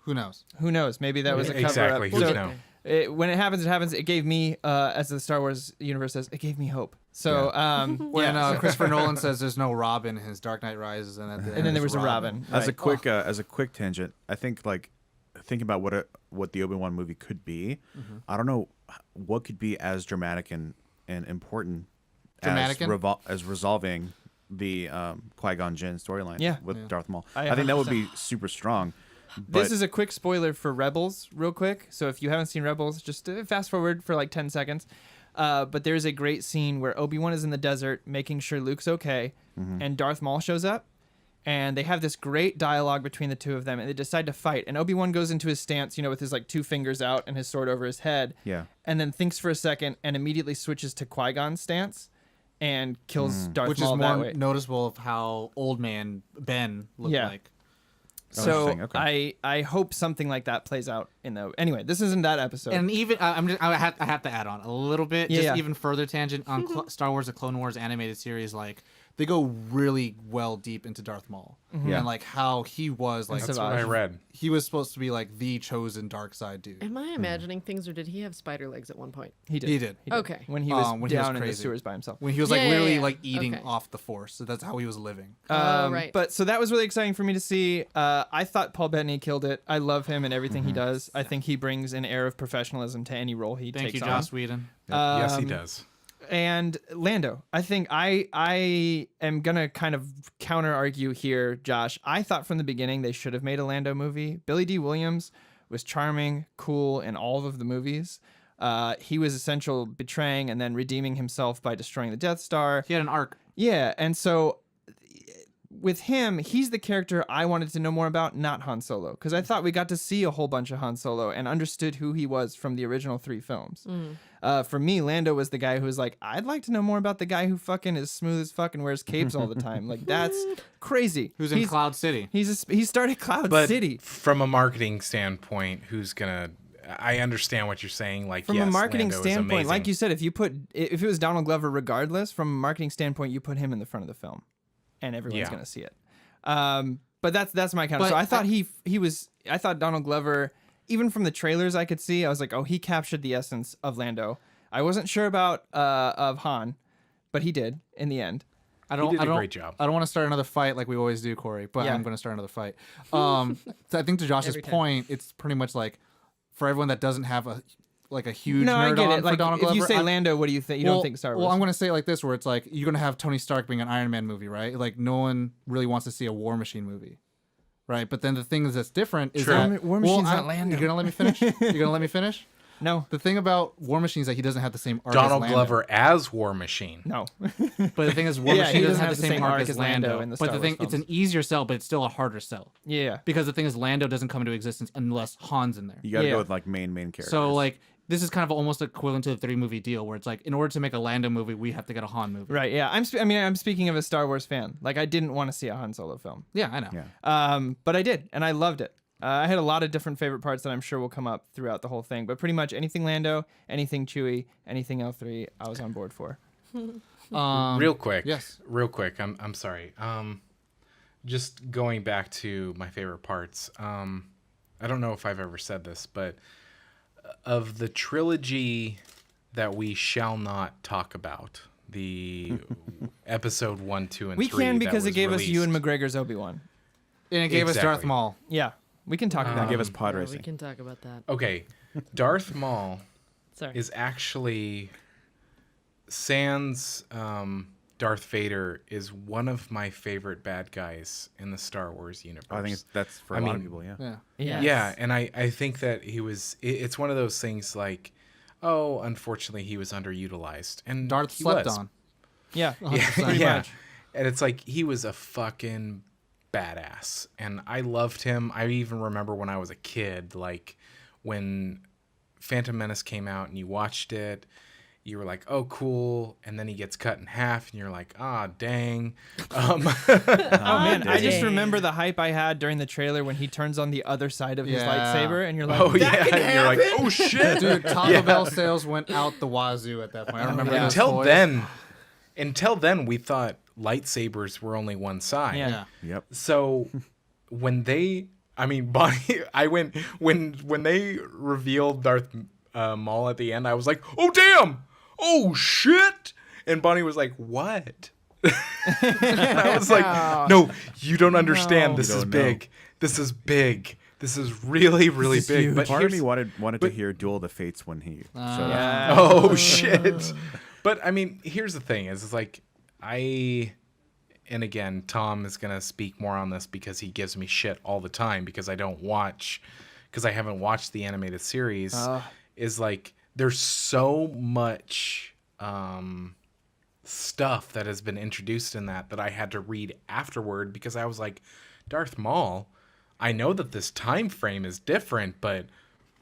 who knows? who knows? Maybe that was a cover Exactly. up. Who's So, know? when it happens, it happens. It gave me, as the Star Wars universe says, it gave me hope. So, When Christopher Nolan says there's no Robin in his Dark Knight Rises, and, and then there was a Robin. As a Right. quick tangent, I think like thinking about what the Obi-Wan movie could be, I don't know what could be as dramatic and important as resolving the Qui-Gon Jinn storyline with Darth Maul. I think that would be super strong. This is a quick spoiler for Rebels, real quick. So if you haven't seen Rebels, just fast forward for like 10 seconds. But there's a great scene where Obi-Wan is in the desert making sure Luke's okay, and Darth Maul shows up, and they have this great dialogue between the two of them, and they decide to fight. And Obi-Wan goes into his stance, with his like two fingers out and his sword over his head, and then thinks for a second and immediately switches to Qui-Gon's stance and kills Darth which Maul is that more way. noticeable of how old man Ben looked like. So okay. I hope something like that plays out in the. Anyway, this isn't that episode. And even I have to add on a little bit, even further tangent on Star Wars: The Clone Wars animated series. Like they go really well deep into Darth Maul and like how he was like. That's what I read. He was supposed to be like the chosen dark side dude. Am I imagining things, or did he have spider legs at one point? He did. He did. Okay. When he was when he was down in the crazy. sewers by himself. When he was like literally like eating Okay. off the Force, so that's how he was living. Right. But so that was really exciting for me to see. I thought Paul Bettany killed it. I love him and everything he does. I think he brings an air of professionalism to any role he Thank takes you, on. Joss Whedon. Yes, he does. And Lando. I think I am gonna kind of counter argue here, Josh. I thought from the beginning they should have made a Lando movie. Billy D. Williams was charming, cool in all of the movies. He was essential betraying and then redeeming himself by destroying the Death Star. He had an arc. Yeah, and so with him, he's the character I wanted to know more about, not Han Solo, because I thought we got to see a whole bunch of Han Solo and understood who he was from the original 3 films. For me, Lando was the guy who was like, I'd like to know more about the guy who fucking is smooth as fuck and wears capes all the time. Like, that's crazy. Who's in Cloud City? He started Cloud But City. from a marketing standpoint, who's gonna? I understand what you're saying. Like, From yes, a marketing Lando is standpoint, amazing. like you said, if it was Donald Glover, regardless, from a marketing standpoint, you put him in the front of the film, and everyone's gonna see it. But that's my counter. But So I thought I thought Donald Glover, even from the trailers I could see, I was like, oh, he captured the essence of Lando. I wasn't sure about of Han, but he did in the end. I did a great job. I don't want to start another fight like we always do, Corey, but I'm going to start another fight. So I think to Josh's point, it's pretty much like for everyone that doesn't have a huge No, I nerd get on it. for Like Donald if Glover. you say Lando, what do you think? You don't think Star Wars? Well, I'm going to say it like this, where it's like you're going to have Tony Stark being an Iron Man movie, right? Like no one really wants to see a War Machine movie. right? But then the thing that's different is True. that War Machine's not Lando. You're gonna let me finish? You're gonna let me finish? No. The thing about War Machine is that he doesn't have the same arc Donald as Lando. Glover as War Machine. No. But the thing is, War Yeah, Machine he doesn't have the same arc as Lando. in the But Star the thing, Wars it's an easier sell, but it's still a harder sell. Yeah. Because the thing is, Lando doesn't come into existence unless Han's in there. You got to Yeah. go with like main characters. So like, this is kind of almost equivalent to the 3-movie deal, where it's like, in order to make a Lando movie, we have to get a Han movie. Right. Yeah. I'm speaking of a Star Wars fan. Like, I didn't want to see a Han Solo film. Yeah, I know. Yeah. But I did, and I loved it. I had a lot of different favorite parts that I'm sure will come up throughout the whole thing. But pretty much anything Lando, anything Chewie, anything L3, I was on board for. Real quick. yes. Real quick. I'm sorry. Just going back to my favorite parts. I don't know if I've ever said this, but of the trilogy that we shall not talk about, the episode 1, 2, and We 3. can that because it was gave us Ewan released. McGregor's Obi-Wan. And it gave us Darth Exactly. Maul. Yeah. We can talk about Give it. us pod Yeah, racing. we can talk about that. Okay, Darth Maul Sorry. is actually sans Darth Vader is one of my favorite bad guys in the Star Wars universe. I think that's for I a lot mean, of people. Yeah. Yeah. Yes. Yeah, and I think that he was. It's one of those things like, oh, unfortunately, he was underutilized, and Darth he slept was. on. Yeah. Yeah, Pretty yeah. much. And it's like he was a fucking badass, and I loved him. I even remember when I was a kid, like when Phantom Menace came out, and you watched it. You were like, oh, cool. And then he gets cut in half, and you're like, ah, dang. Oh, man. I just dang. remember the hype I had during the trailer when he turns on the other side of his Yeah. lightsaber, and you're like, Oh, that yeah. can And you're like, happen? oh, shit. Dude, Taco Bell sales went out the wazoo at that point. I remember yeah. those Until toys. then, we thought lightsabers were only one side. Yeah. Yeah. Yep. So when they, I mean, Bonnie, when they revealed Darth Maul at the end, I was like, oh damn, oh shit, and Bonnie was like, what? And I was like, no, you don't understand. No. This You is don't know. big. This is big. This is really, really is big. huge. But Part of here's- me wanted to hear Duel of the Fates when he showed up. Yeah. Oh shit. But I mean, here's the thing: is it's like and again, Tom is gonna speak more on this because he gives me shit all the time because I haven't watched the animated series. Is like there's so much stuff that has been introduced in that I had to read afterward because I was like, Darth Maul, I know that this time frame is different, but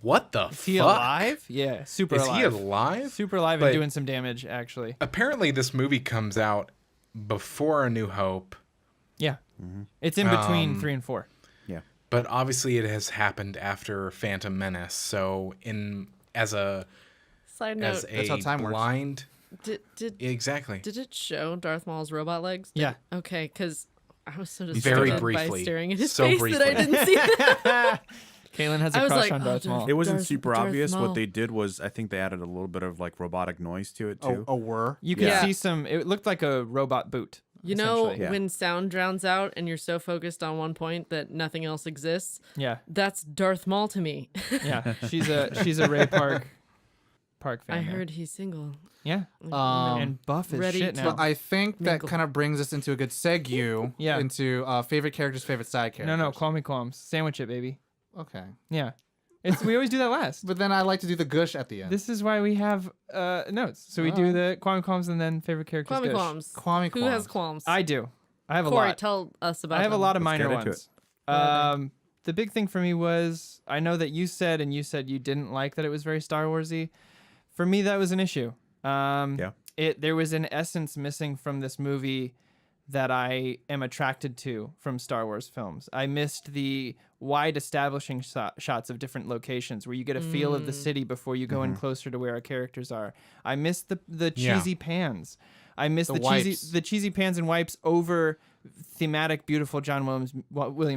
what the Is he fuck? alive? Yeah. Super Is alive. he alive? Super alive But- and doing some damage, actually. Apparently, this movie comes out before A New Hope, Yeah. It's in between 3 and 4. Yeah. but obviously it has happened after Phantom Menace. So, as a Side note, That's how time works. blind, did exactly. did it show Darth Maul's robot legs? Yeah. Okay, because I was so Very distracted by briefly. staring at his So face that I briefly. didn't see that. Kaylin has I a was crush like, on oh, Darth Maul. It wasn't Darth- super Darth obvious. Maul. What they did was, I think they added a little bit of like robotic noise to it too. A whir. You could Yeah. see some. It looked like a robot boot. You know, essentially. Yeah. when sound drowns out and you're so focused on one point that nothing else exists, Yeah, that's Darth Maul to me. yeah. She's a Ray Park fan. I there. heard he's single. Yeah, and buff as ready shit to- now. But I think that Mingle. kind of brings us into a good segue Yeah. into favorite characters, favorite side characters. No, call me qualms. Sandwich it, baby. Okay. Yeah, we always do that last. But then I like to do the gush at the end. This is why we have notes. So we do the Kwame Qualms and then favorite characters. Kwame dish. Qualms. Kwame Who has Qualms. qualms? I do. I have a Corey, lot. tell us about I have a them. lot of Let's minor get into ones. The big thing for me was I know that you said you didn't like that it was very Star Warsy. For me, that was an issue. Yeah. There was an essence missing from this movie that I am attracted to from Star Wars films. I missed the wide establishing shots of different locations where you get a feel of the city before you go in closer to where our characters are. I missed the cheesy pans. I missed the cheesy pans and wipes over thematic, beautiful John Williams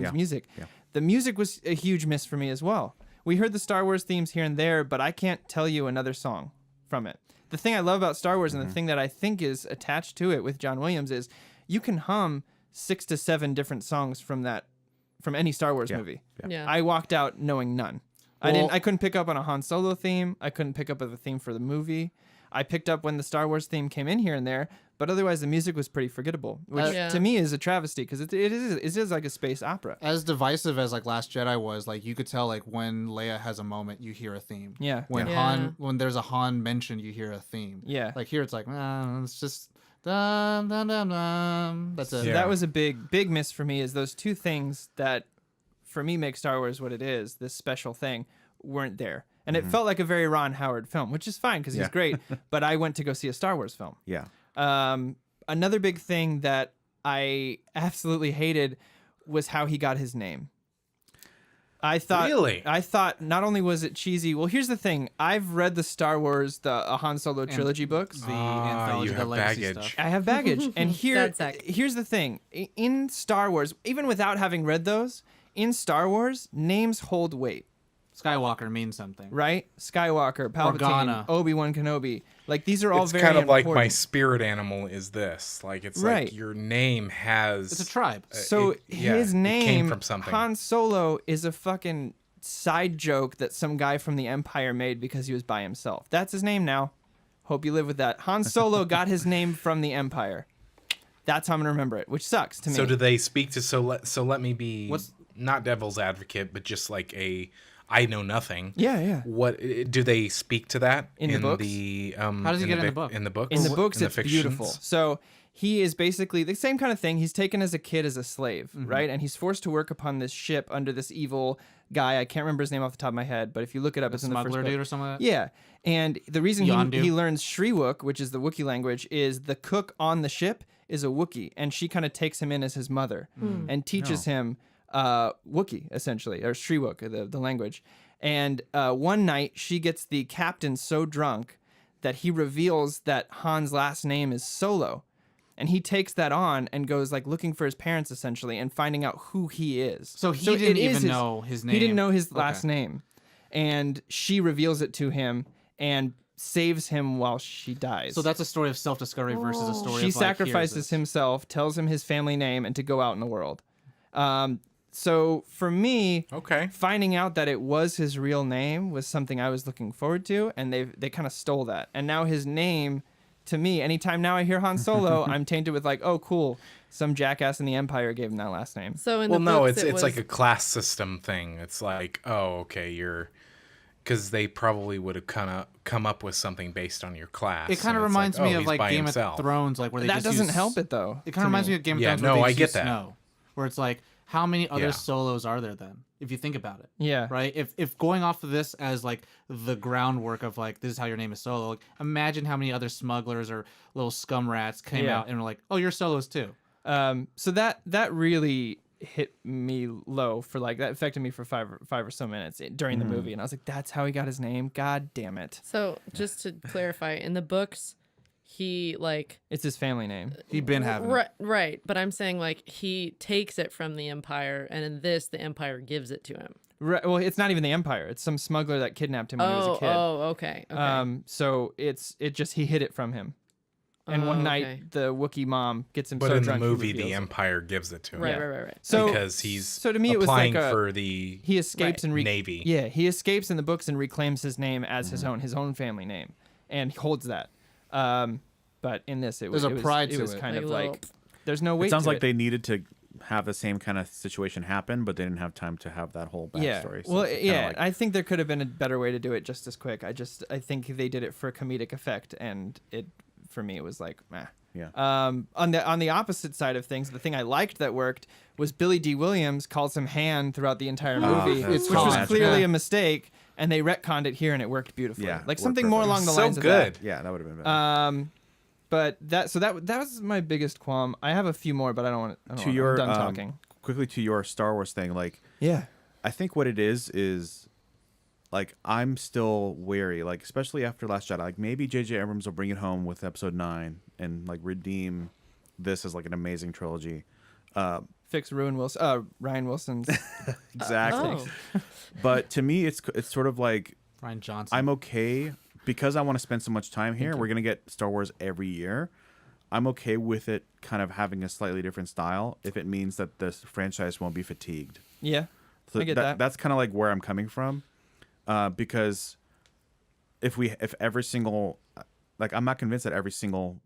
Yeah. music. Yeah. The music was a huge miss for me as well. We heard the Star Wars themes here and there, but I can't tell you another song from it. The thing I love about Star Wars and the thing that I think is attached to it with John Williams is you can hum 6 to 7 different songs from any Star Wars movie. Yeah. I walked out knowing none. Well- I couldn't pick up on a Han Solo theme. I couldn't pick up on the theme for the movie. I picked up when the Star Wars theme came in here and there, But otherwise, the music was pretty forgettable, which Yeah. to me is a travesty because it is like a space opera. As divisive as like Last Jedi was, like you could tell like when Leia has a moment, you hear a theme. Yeah. When Yeah. when there's a Han mention, you hear a theme. Yeah. Like here, it's like it's just dum dum dum dum. That's it. So Yeah. that was a big miss for me. Is those two things that, for me, make Star Wars what it is. This special thing weren't there, and it felt like a very Ron Howard film, which is fine because he's Yeah. great. But I went to go see a Star Wars film. Yeah. Another big thing that I absolutely hated was how he got his name. I thought Really? I thought not only was it cheesy. Well, here's the thing. I've read the Star Wars, the Han Solo trilogy books. The anthology, you the have legacy baggage. stuff. I have baggage, and Sad sack. here's the thing. In Star Wars, even without having read those, in Star Wars, names hold weight. Skywalker means something. Right? Skywalker, Palpatine, Organa. Obi-Wan Kenobi. Like these are all It's very kind of like my important. spirit animal is this. Like it's Right. like your name has. It's a tribe. So his it name, came from something. Han Solo, is a fucking side joke that some guy from the Empire made because he was by himself. That's his name now. Hope you live with that. Han Solo got his name from the Empire. That's how I'm gonna remember it, which sucks to me. So do they speak to let me be What's- not devil's advocate, but just like a I know nothing. Yeah, yeah. What do they speak to that In the books? How does he get in the book? In the books. In the books, In the it's fictions? beautiful. So he is basically the same kind of thing. He's taken as a kid as a slave, Mm-hmm. right? And he's forced to work upon this ship under this evil guy. I can't remember his name off the top of my head, but if you look it up, it's in the first Smuggler book. dude or something like that? Yeah. And the reason Yondu. he learns Shriwook, which is the Wookiee language, is the cook on the ship is a Wookiee, and she kind of takes him in as his mother and teaches him Wookiee, essentially, or Shriwook, the language. And one night, she gets the captain so drunk that he reveals that Han's last name is Solo. And he takes that on and goes like looking for his parents, essentially, and finding out who he is. So he it didn't is even know his name. He didn't know his last Okay. name. And she reveals it to him and saves him while she dies. So that's a story of self-discovery versus a story She of like, sacrifices here's this. himself, tells him his family name, and to go out in the world. So for me, Okay. finding out that it was his real name was something I was looking forward to, and they kind of stole that. And now his name, to me, anytime now I hear Han Solo, I'm tainted with like, oh, cool, some jackass in the Empire gave him that last name. So in Well, the no, books, it's was, like a class system thing. It's like, oh, okay, because they probably would have come up with something based on your class. It kind of and it's reminds like, me oh, of he's like by Game himself. of Thrones, like where they That just doesn't use- help it though. It kind of reminds me of Game of Yeah, Thrones. Where no, they I just get use that. Snow, where it's like, how many other Yeah. solos are there then? If you think about it, Yeah. right? If going off of this as like the groundwork of like this is how your name is Solo, like, imagine how many other smugglers or little scum rats came Yeah. out and were like, oh, you're Solos too. So that really hit me low for like that affected me for five or so minutes during the movie, and I was like, that's how he got his name. God damn it! So just to clarify, in the books, he like It's his family name. He'd been having it. right, but I'm saying like he takes it from the Empire, and in this, the Empire gives it to him. Right, well, it's not even the Empire. It's some smuggler that kidnapped him when he was a kid. Okay. So it just he hid it from him. And Oh, one night, okay. the Wookiee mom gets him But so in drunk. the he movie, reveals the it. Empire gives it to him. Right. So because he's so to me it was like applying a, for the he escapes and Navy. Yeah, he escapes in the books and reclaims his name as Mm-hmm. his own family name, and he holds that. But in this, it was There's a pride it to was it. kind Like of a little- like there's no weight. It sounds to like it. they needed to have the same kind of situation happen, but they didn't have time to have that whole Yeah. backstory. So Well, it's kinda yeah. like- I think there could have been a better way to do it just as quick. I think they did it for comedic effect, and it for me it was like, meh. yeah. On the opposite side of things, the thing I liked that worked was Billy D. Williams calls him Han throughout the entire movie, that's which was magical. clearly Yeah. a mistake, and they retconned it here, and it worked beautifully. Yeah, Like worked something more perfect. along the So lines good. of Yeah, that would have been better. that. But that was my biggest qualm. I have a few more, but I don't want to. To your I'm done talking. quickly to your Star Wars thing, like Yeah. I think what it is like I'm still wary, like especially after Last Jedi. Like maybe J.J. Abrams will bring it home with Episode 9 and like redeem this as like an amazing trilogy. Fix Ryan Wilson's. Exactly. Oh. But to me, it's sort of like Ryan Johnson. I'm okay because I want to spend so much time here. We're gonna get Star Wars every year. I'm okay with it kind of having a slightly different style if it means that this franchise won't be fatigued. Yeah. So I get that. That's kind of like where I'm coming from, because if every single like I'm not convinced that every single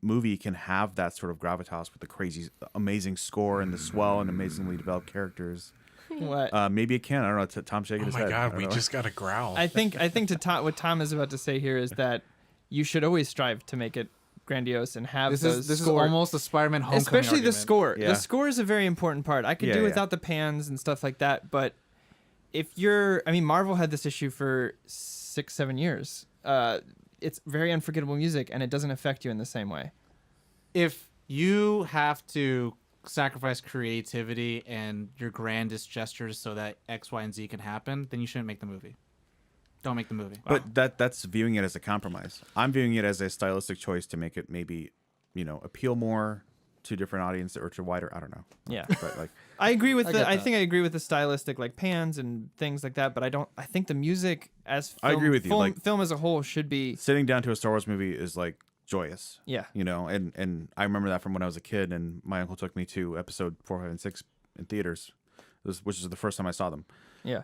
movie can have that sort of gravitas with the crazy, amazing score and the swell and amazingly developed characters. What? Maybe it can. I don't know. Tom shaking his head. Oh my God, we know. just got a growl. I think what Tom is about to say here is that you should always strive to make it grandiose and have This those is score. almost a Spider-Man Homecoming Especially the argument. score. Yeah. The score is a very important part. I could Yeah, do yeah. without the pans and stuff like that, but Marvel had this issue for 6-7 years. It's very unforgettable music, and it doesn't affect you in the same way. If you have to sacrifice creativity and your grandest gestures so that X, Y, and Z can happen, then you shouldn't make the movie. Don't make the movie. But that's viewing it as a compromise. I'm viewing it as a stylistic choice to make it maybe, appeal more to different audience or to wider. I don't know. Yeah. But like, I agree with get I that. think I agree with the stylistic like pans and things like that, but I think the music as film, I agree with you, film as a whole should be sitting down to a Star Wars movie is like joyous. Yeah. And I remember that from when I was a kid, and my uncle took me to episode 4, 5, and 6 in theaters, which is the first time I saw them. Yeah.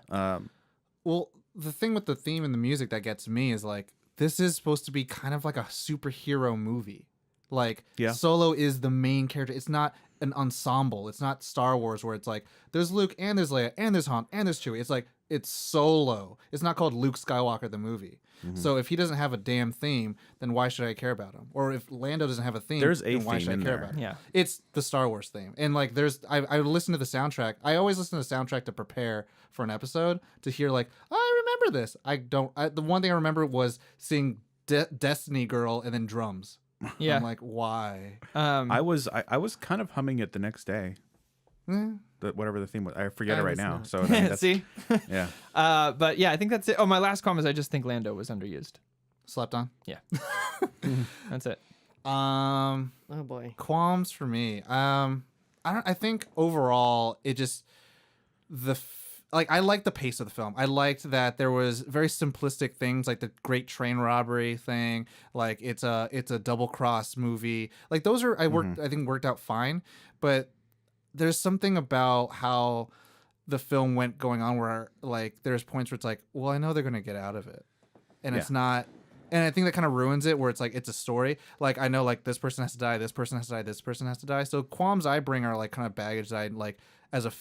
Well, the thing with the theme and the music that gets me is like, this is supposed to be kind of like a superhero movie. Like, Yeah. Solo is the main character. It's not an ensemble. It's not Star Wars where it's like, there's Luke and there's Leia and there's Han and there's Chewie. It's like, it's Solo. It's not called Luke Skywalker the movie. So if he doesn't have a damn theme, then why should I care about him? Or if Lando doesn't have a theme, There's a then why theme should I in care there. about him? Yeah. It's the Star Wars theme. And like I listen to the soundtrack. I always listen to the soundtrack to prepare for an episode to hear like, oh, I remember this. The one thing I remember was seeing Destiny Girl and then drums. Yeah. I'm like, why? I was kind of humming it the next day. Eh. Whatever the theme was, I forget I it right was now. not. So I mean, that's, See? yeah. But yeah, I think that's it. Oh, my last comment is I just think Lando was underused. Slept on. Yeah. That's it. Oh boy. Qualms for me. I think overall it just I liked the pace of the film. I liked that there was very simplistic things like the great train robbery thing. Like it's a double cross movie. Like those are I think worked out fine. But there's something about how the film went going on where like there's points where it's like, well, I know they're gonna get out of it, and it's not. And I think that kind of ruins it where it's like it's a story. Like I know like this person has to die, this person has to die, this person has to die. So qualms I bring are like kind of baggage that I like as a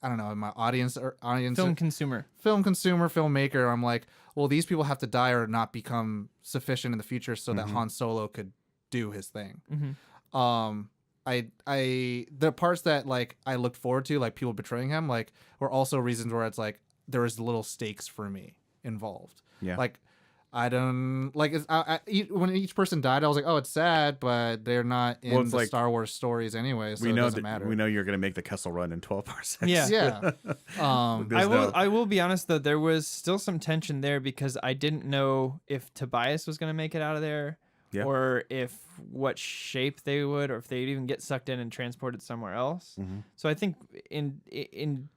I don't know, my audience Film consumer. film consumer, filmmaker. I'm like, well, these people have to die or not become sufficient in the future so that Han Solo could do his thing. The parts that like I looked forward to, like people betraying him, like were also reasons where it's like there was little stakes for me involved. Yeah. Like I don't like when each person died, I was like, oh, it's sad, but they're not in Well, it's the like, Star Wars stories anyway, so we it know doesn't matter. we know you're gonna make the Kessel Run in 12 parsecs. Yeah. Yeah. I will be honest though, there was still some tension there because I didn't know if Tobias was going to make it out of there Yeah. or if what shape they would or if they'd even get sucked in and transported somewhere else. So I think in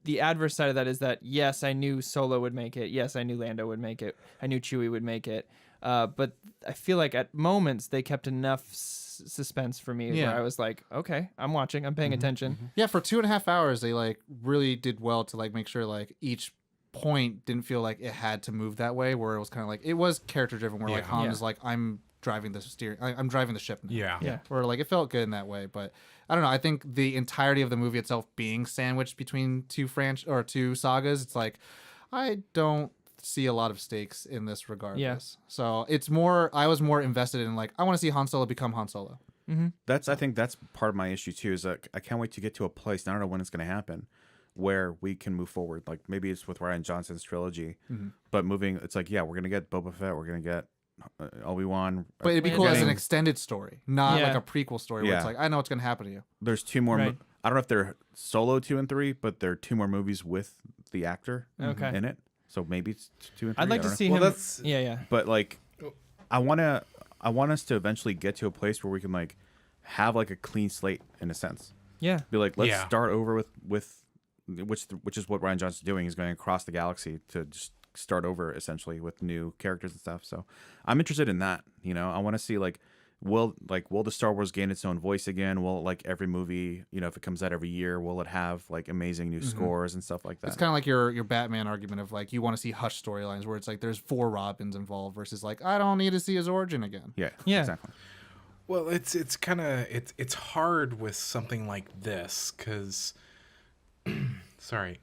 the adverse side of that is that yes, I knew Solo would make it. Yes, I knew Lando would make it. I knew Chewie would make it. But I feel like at moments they kept enough suspense for me Yeah. where I was like, okay, I'm watching, I'm paying attention. Yeah, for 2.5 hours, they like really did well to like make sure like each point didn't feel like it had to move that way. Where it was kind of like it was character driven. Where like Yeah. Han Yeah. is like I'm driving the steering, I'm driving the ship now. Yeah. Yeah. Where like it felt good in that way, but I don't know. I think the entirety of the movie itself being sandwiched between two sagas, it's like I don't see a lot of stakes in this regardless. So it's more. I was more invested in like I want to see Han Solo become Han Solo. I think that's part of my issue too. Is that I can't wait to get to a place. And I don't know when it's going to happen, where we can move forward. Like maybe it's with Rian Johnson's trilogy, but moving. It's like we're gonna get Boba Fett. We're gonna get Obi-Wan. But it'd be cool as an getting- extended story, not Yeah. like a prequel story where it's Yeah. like I know what's gonna happen to you. There's 2 more. Right. I don't know if they're Solo 2 and 3, but there are 2 more movies with the actor Okay. in it. So maybe it's 2 and 3. I'd like I to don't know. see Well, him. that's- Yeah. But like, I want us to eventually get to a place where we can like have like a clean slate in a sense. Yeah. Be like, let's Yeah. start over with which is what Rian Johnson's doing. He's going across the galaxy to just start over essentially with new characters and stuff. So I'm interested in that. I want to see like will the Star Wars gain its own voice again? Will like every movie, if it comes out every year, will it have like amazing new scores and stuff like that? It's kind of like your Batman argument of like you want to see Hush storylines where it's like there's 4 Robins involved versus like I don't need to see his origin again. Yeah, exactly. Well, it's hard with something like this because, sorry,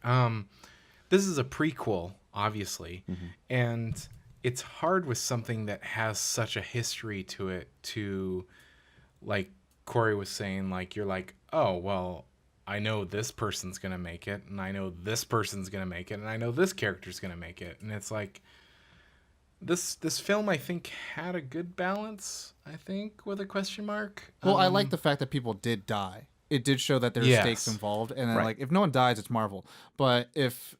this is a prequel, obviously, and it's hard with something that has such a history to it to, like Corey was saying, like you're like, oh well, I know this person's gonna make it, and I know this person's gonna make it, and I know this character's gonna make it, and it's like. This film, I think, had a good balance, I think, with a question mark. Well, I like the fact that people did die. It did show that there's stakes involved. And then, like, if no one dies, it's Marvel. But if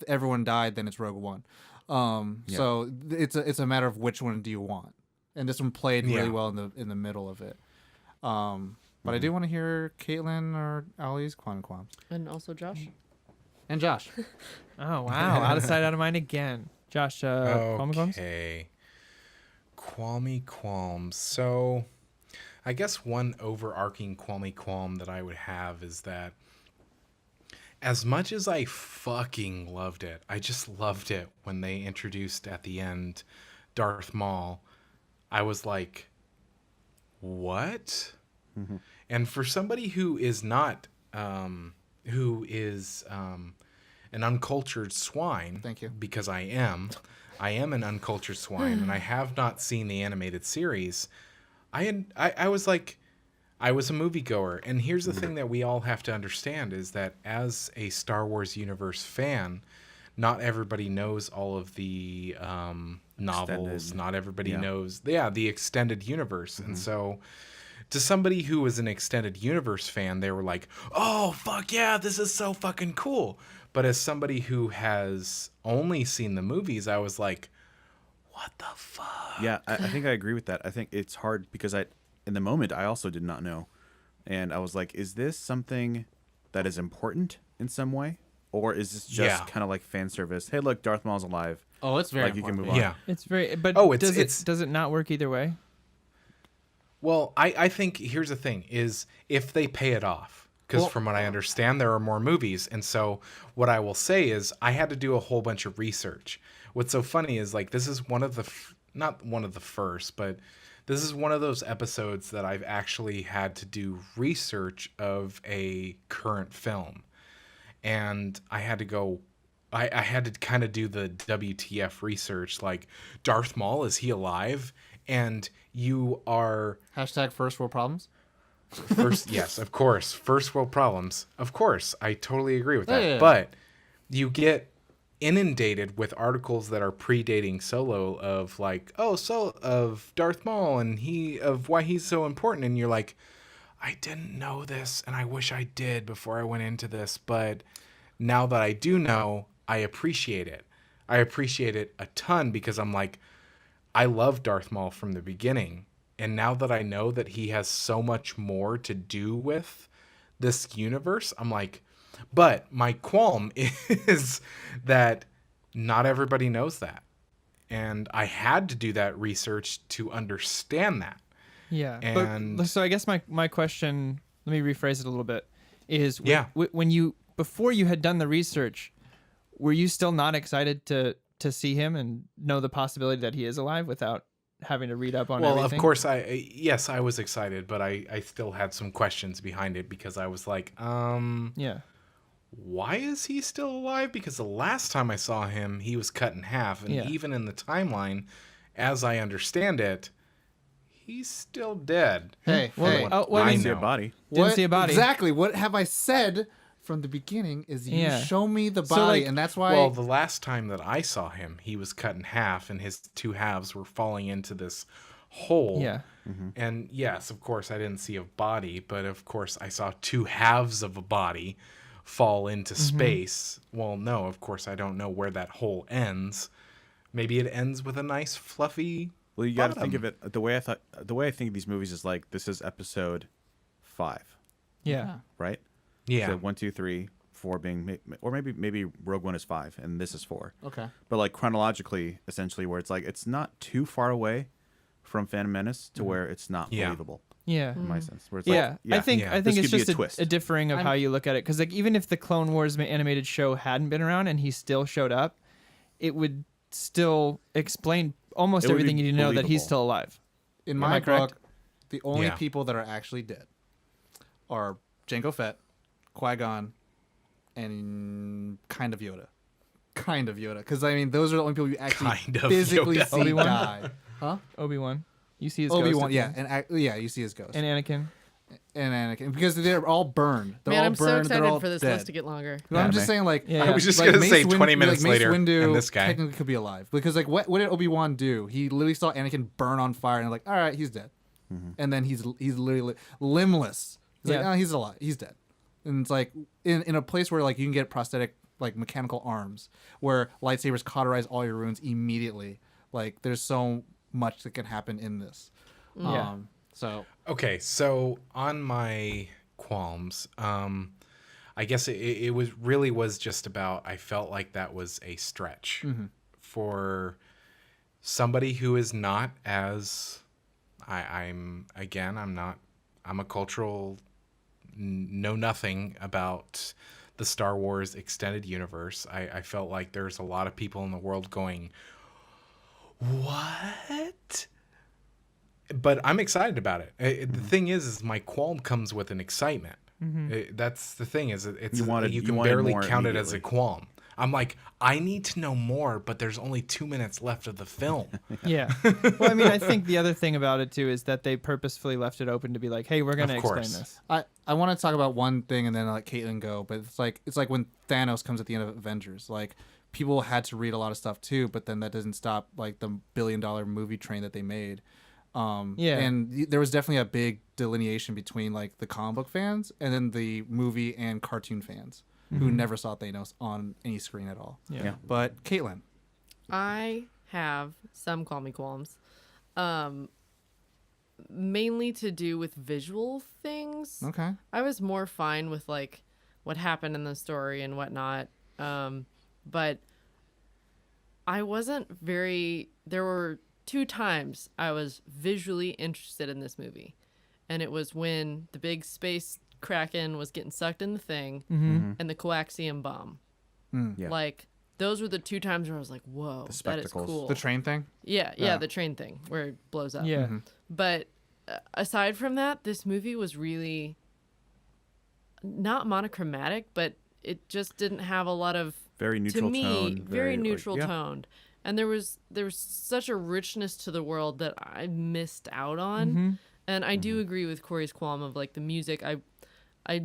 everyone died, then it's Rogue One. So it's a matter of which one do you want. And this one played really well in the middle of it. But I do want to hear Caitlin or Ali's qualms. And also Josh. And Josh. Oh, wow. Out of sight, out of mind again. Josh, qualms? Okay. Qualms. So, I guess one overarching qualm that I would have is that as much as I fucking loved it, I just loved it when they introduced at the end Darth Maul, I was like, what? And for somebody who is not, an uncultured swine. Thank you. Because I am an uncultured swine, and I have not seen the animated series. I was like, I was a moviegoer, and here's the thing that we all have to understand is that as a Star Wars universe fan, not everybody knows all of the novels. Not everybody knows, the extended universe, and so. To somebody who was an extended universe fan, they were like, oh, fuck yeah, this is so fucking cool. But as somebody who has only seen the movies, I was like, what the fuck? Yeah, I think I agree with that. I think it's hard because in the moment, I also did not know. And I was like, is this something that is important in some way? Or is this just kind of like fan service? Hey, look, Darth Maul's alive. Oh, it's very like important. You can move on. Yeah. It's very, but does it not work either way? Well, I think here's the thing is if they pay it off, because from what I understand, there are more movies. And so what I will say is I had to do a whole bunch of research. What's so funny is like this is one of the, not one of the first, but this is one of those episodes that I've actually had to do research of a current film. And I had to go, I had to kind of do the WTF research, like Darth Maul, is he alive? And you are... Hashtag first world problems? Yes, of course. First world problems. Of course. I totally agree with that. Yeah. But you get inundated with articles that are predating Solo of like, of Darth Maul and of why he's so important. And you're like, I didn't know this and I wish I did before I went into this. But now that I do know, I appreciate it. I appreciate it a ton because I'm like, I love Darth Maul from the beginning. And now that I know that he has so much more to do with this universe, I'm like, but my qualm is that not everybody knows that. And I had to do that research to understand that. Yeah. And so I guess my question, let me rephrase it a little bit, is when before you had done the research, were you still not excited to see him and know the possibility that he is alive without having to read up on everything? Well, of course, I was excited, but I still had some questions behind it because I was like, why is he still alive? Because the last time I saw him, he was cut in half, and even in the timeline, as I understand it, he's still dead. Hey, didn't see a body. Didn't see a body. Exactly. What have I said from the beginning is you show me the body, and that's why... Well, the last time that I saw him, he was cut in half, and his two halves were falling into this hole. Yeah. And yes, of course, I didn't see a body, but of course, I saw two halves of a body fall into space. Well, no, of course, I don't know where that hole ends. Maybe it ends with a nice, fluffy... Well, you got to think of it the way I think of these movies is like this is episode 5. Yeah. Right? Yeah. So 1, 2, 3, 4 being, or maybe Rogue One is 5 and this is 4. Okay. But like chronologically, essentially, where it's like it's not too far away from Phantom Menace to where it's not believable. Yeah. In my sense, where it's Yeah, like, I think this it's could be just a twist. a differing of how you look at it. Because like even if the Clone Wars animated show hadn't been around and he still showed up, it would still explain almost It would be everything you need to know that he's believable. still alive. In Am I my correct? book, the only Yeah. people that are actually dead are Jango Fett, Qui-Gon, and kind of Yoda. Kind of Yoda. Because, I mean, those are the only people you actually Kind of physically Yoda. see Obi-Wan? die. Huh? Obi-Wan, you see his Obi-Wan, ghost. yeah. And you see his ghost. And Anakin. And Anakin. Because they're all burned. They're Man, all I'm so burned. They're all excited for this dead. list to get longer. Well, I'm Yeah, just man. saying, like, Yeah. I was just like gonna Mace say 20 minutes Mace later, Windu and this guy. technically could be alive because, like, what did Obi-Wan do? He literally saw Anakin burn on fire, and like, all right, he's dead. And then he's literally limbless. He's like, Yeah. oh, he's alive. He's dead. And it's like in a place where like you can get prosthetic like mechanical arms, where lightsabers cauterize all your wounds immediately. Like, there's so much that can happen in this. Yeah. So Okay, so on my qualms, I guess it was just about, I felt like that was a stretch for somebody who is not as I'm a cultural know nothing about the Star Wars extended universe. I felt like there's a lot of people in the world going, what? But I'm excited about it. The thing is my qualm comes with an excitement. That's the thing, is it's You wanted can more barely count it as a immediately. qualm. I'm like, I need to know more, but there's only 2 minutes left of the film. Yeah. Well, I mean, I think the other thing about it too is that they purposefully left it open to be like, hey, we're gonna Of explain course. this. I want to talk about one thing and then let Caitlin go, but it's like when Thanos comes at the end of Avengers, like people had to read a lot of stuff too, but then that doesn't stop like the $1 billion movie train that they made. Yeah. And there was definitely a big delineation between like the comic book fans and then the movie and cartoon fans who never saw Thanos on any screen at all. Yeah. But Caitlin, I have some call me qualms, mainly to do with visual things. okay, I was more fine with like what happened in the story and whatnot, but I wasn't very. There were 2 times I was visually interested in this movie, and it was when the big space kraken was getting sucked in the thing, and the coaxium bomb. Yeah. Like, those were the 2 times where I was like, whoa, that is spectacles. cool. the train thing. Yeah, the train thing where it blows up. Yeah. But aside from that, this movie was really not monochromatic, but it just didn't have a lot of, Very neutral to me, tone. very like, neutral yeah. toned. And there was such a richness to the world that I missed out on. And I do agree with Corey's qualm of like the music. I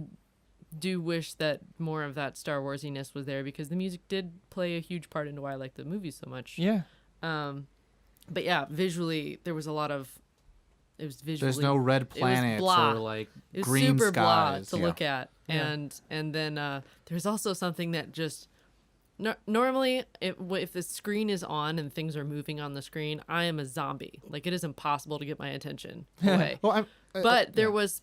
do wish that more of that Star Warsiness was there, because the music did play a huge part into why I like the movie so much. Yeah. But yeah, visually there was a lot of. It was visually. There's no red planets blah. or like It was green super skies. blah to look at, and then there's also something that just normally if the screen is on and things are moving on the screen, I am a zombie. Like, it is impossible to get my attention away. Well, But there was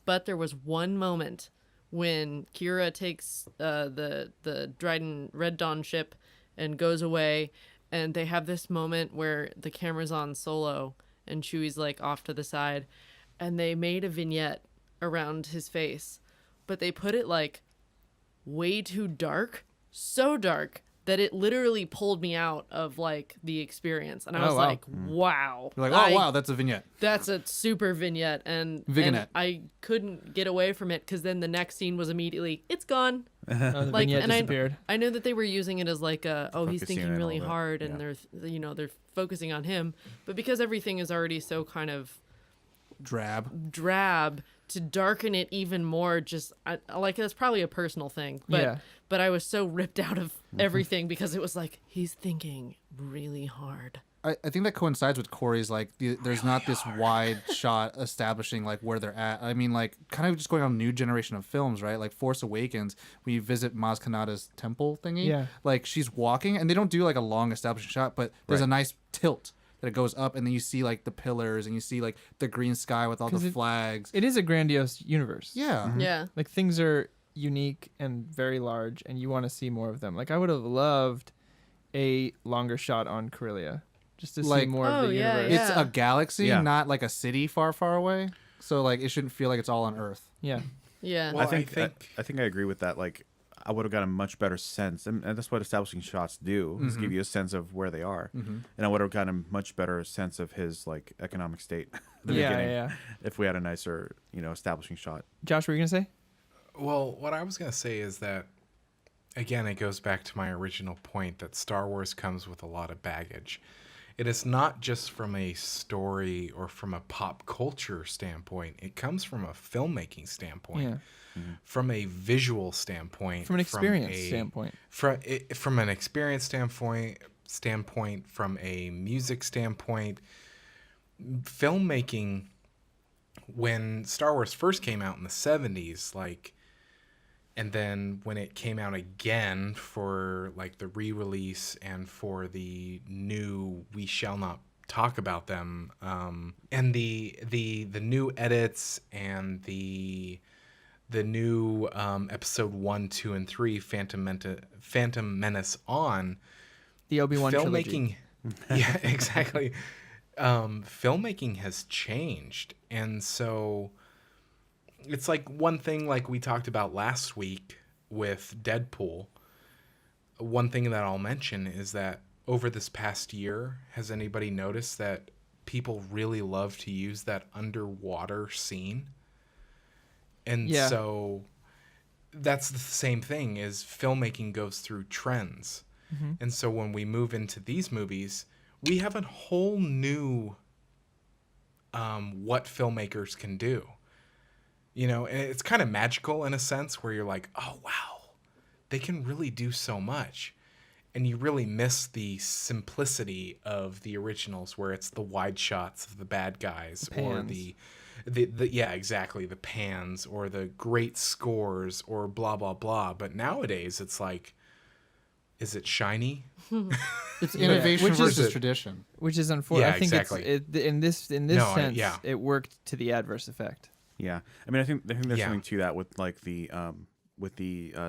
one moment when Qi'ra takes the Dryden Red Dawn ship and goes away, and they have this moment where the camera's on Solo and Chewie's like off to the side, and they made a vignette around his face, but they put it like way too dark, so dark that it literally pulled me out of like the experience, and I was wow. like, wow. You're like, oh wow, that's a vignette. That's a super vignette, and Vignette. I couldn't get away from it, because then the next scene was immediately, it's gone. Oh, the Like, vignette and disappeared. I know that they were using it as like he's Focusing thinking in really all that, hard, and they're focusing on him, but because everything is already so kind of drab, to darken it even more, just like, that's probably a personal thing, but Yeah. but I was so ripped out of everything because it was like, he's thinking really hard. I think that coincides with Corey's, like, there's not this wide shot establishing, like, where they're at. I mean, like, kind of just going on a new generation of films, right? Like, Force Awakens, when you visit Maz Kanata's temple thingy, Yeah. like, she's walking, and they don't do, like, a long establishing shot, but there's a nice tilt that it goes up, and then you see, like, the pillars, and you see, like, the green sky with all the 'Cause flags. It is a grandiose universe. Yeah. Yeah. Like, things are unique and very large, and you want to see more of them. Like, I would have loved a longer shot on Corellia. just to see Like- more of Oh, the yeah, universe. It's a galaxy, Yeah. not like a city far, far away. So like it shouldn't feel like it's all on Earth. Yeah. Yeah. Well, I think I think- I think I agree with that. Like, I would have got a much better sense, and that's what establishing shots do, is give you a sense of where they are. And I would have gotten a much better sense of his like economic state at the beginning Yeah. if we had a nicer, establishing shot. Josh, what were you gonna say? Well, what I was going to say is that, again, it goes back to my original point that Star Wars comes with a lot of baggage. It is not just from a story or from a pop culture standpoint. It comes from a filmmaking standpoint, Yeah. from a visual standpoint, From an experience standpoint. from an experience standpoint, from a music standpoint. Filmmaking, when Star Wars first came out in the 70s, and then when it came out again for like the re-release and for the new We Shall Not Talk About Them, and the new edits and the new episode 1, 2, and 3, Phantom Menace on, The Obi-Wan trilogy. yeah, exactly. Filmmaking has changed, and so it's like one thing like we talked about last week with Deadpool. One thing that I'll mention is that over this past year, has anybody noticed that people really love to use that underwater scene? And Yeah. so that's the same thing, is filmmaking goes through trends. And so when we move into these movies, we have a whole new what filmmakers can do. And it's kind of magical in a sense where you're like, oh, wow, they can really do so much. And you really miss the simplicity of the originals where it's the wide shots of the bad guys or the yeah, exactly, the pans or the great scores or blah, blah, blah. But nowadays it's like, is it shiny? It's innovation Which is- versus tradition. Which is unfortunate. Yeah, I think exactly. in this No, sense, yeah. it worked to the adverse effect. Yeah, I mean, I think there's Yeah. something to that with like the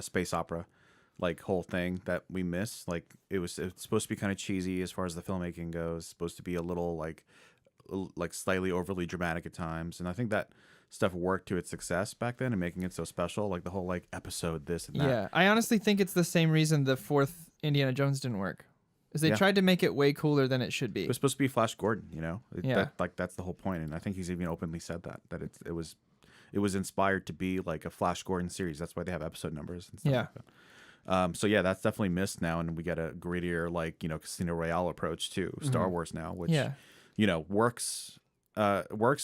space opera, like whole thing that we miss. Like it's supposed to be kind of cheesy as far as the filmmaking goes. It's supposed to be a little like slightly overly dramatic at times, and I think that stuff worked to its success back then and making it so special. Like the whole like episode this and that. Yeah, I honestly think it's the same reason the fourth Indiana Jones didn't work. Is they Yeah. tried to make it way cooler than it should be. It was supposed to be Flash Gordon, Yeah. That's the whole point, and I think he's even openly said that it was inspired to be like a Flash Gordon series. That's why they have episode numbers and stuff Yeah. like that. So yeah, that's definitely missed now, and we get a grittier Casino Royale approach to Star Wars now, which works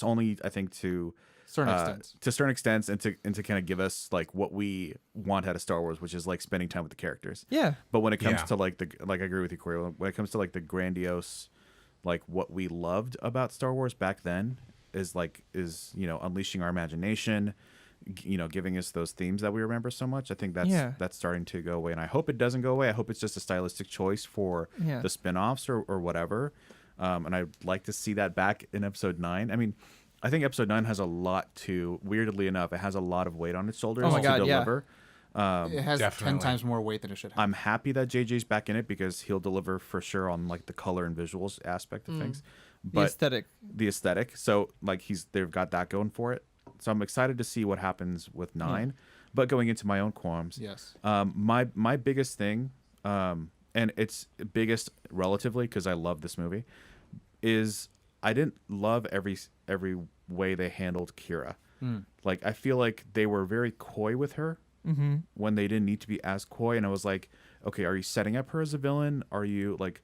only I think to Certain extents. to certain extents, and to kind of give us like what we want out of Star Wars, which is like spending time with the characters. Yeah. But when it comes Yeah. to I agree with you, Corey. When it comes to like the grandiose, like what we loved about Star Wars back then is unleashing our imagination, giving us those themes that we remember so much. I think that's starting to go away, and I hope it doesn't go away. I hope it's just a stylistic choice for the spin-offs or whatever. And I'd like to see that back in Episode 9. I mean, I think Episode 9 has a lot to, weirdly enough, it has a lot of weight on its shoulders Oh my to God, yeah. deliver. It has 10 definitely. times more weight than it should have. I'm happy that JJ's back in it because he'll deliver for sure on like the color and visuals aspect of things. The But aesthetic. the aesthetic, so like they've got that going for it. So I'm excited to see what happens with 9. But going into my own qualms, Yes. my biggest thing, and it's biggest relatively because I love this movie, is I didn't love every way they handled Qi'ra. Like I feel like they were very coy with her when they didn't need to be as coy, and I was like, okay, are you setting up her as a villain? Are you like,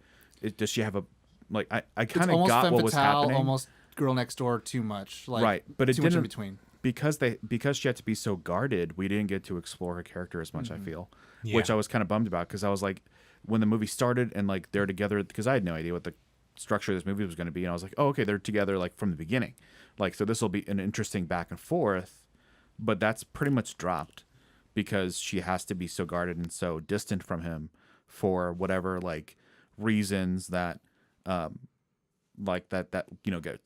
does she have a like? I It's kind of almost got femme what was fatale, happening, almost girl next door too much. Like, right? But it too much in didn't between. because she had to be so guarded. We didn't get to explore her character as much. I feel, Yeah. which I was kind of bummed about because I was like, when the movie started and like they're together, because I had no idea what the structure of this movie was going to be, and I was like, oh, okay, they're together like from the beginning, like so this will be an interesting back and forth, but that's pretty much dropped because she has to be so guarded and so distant from him for whatever like reasons that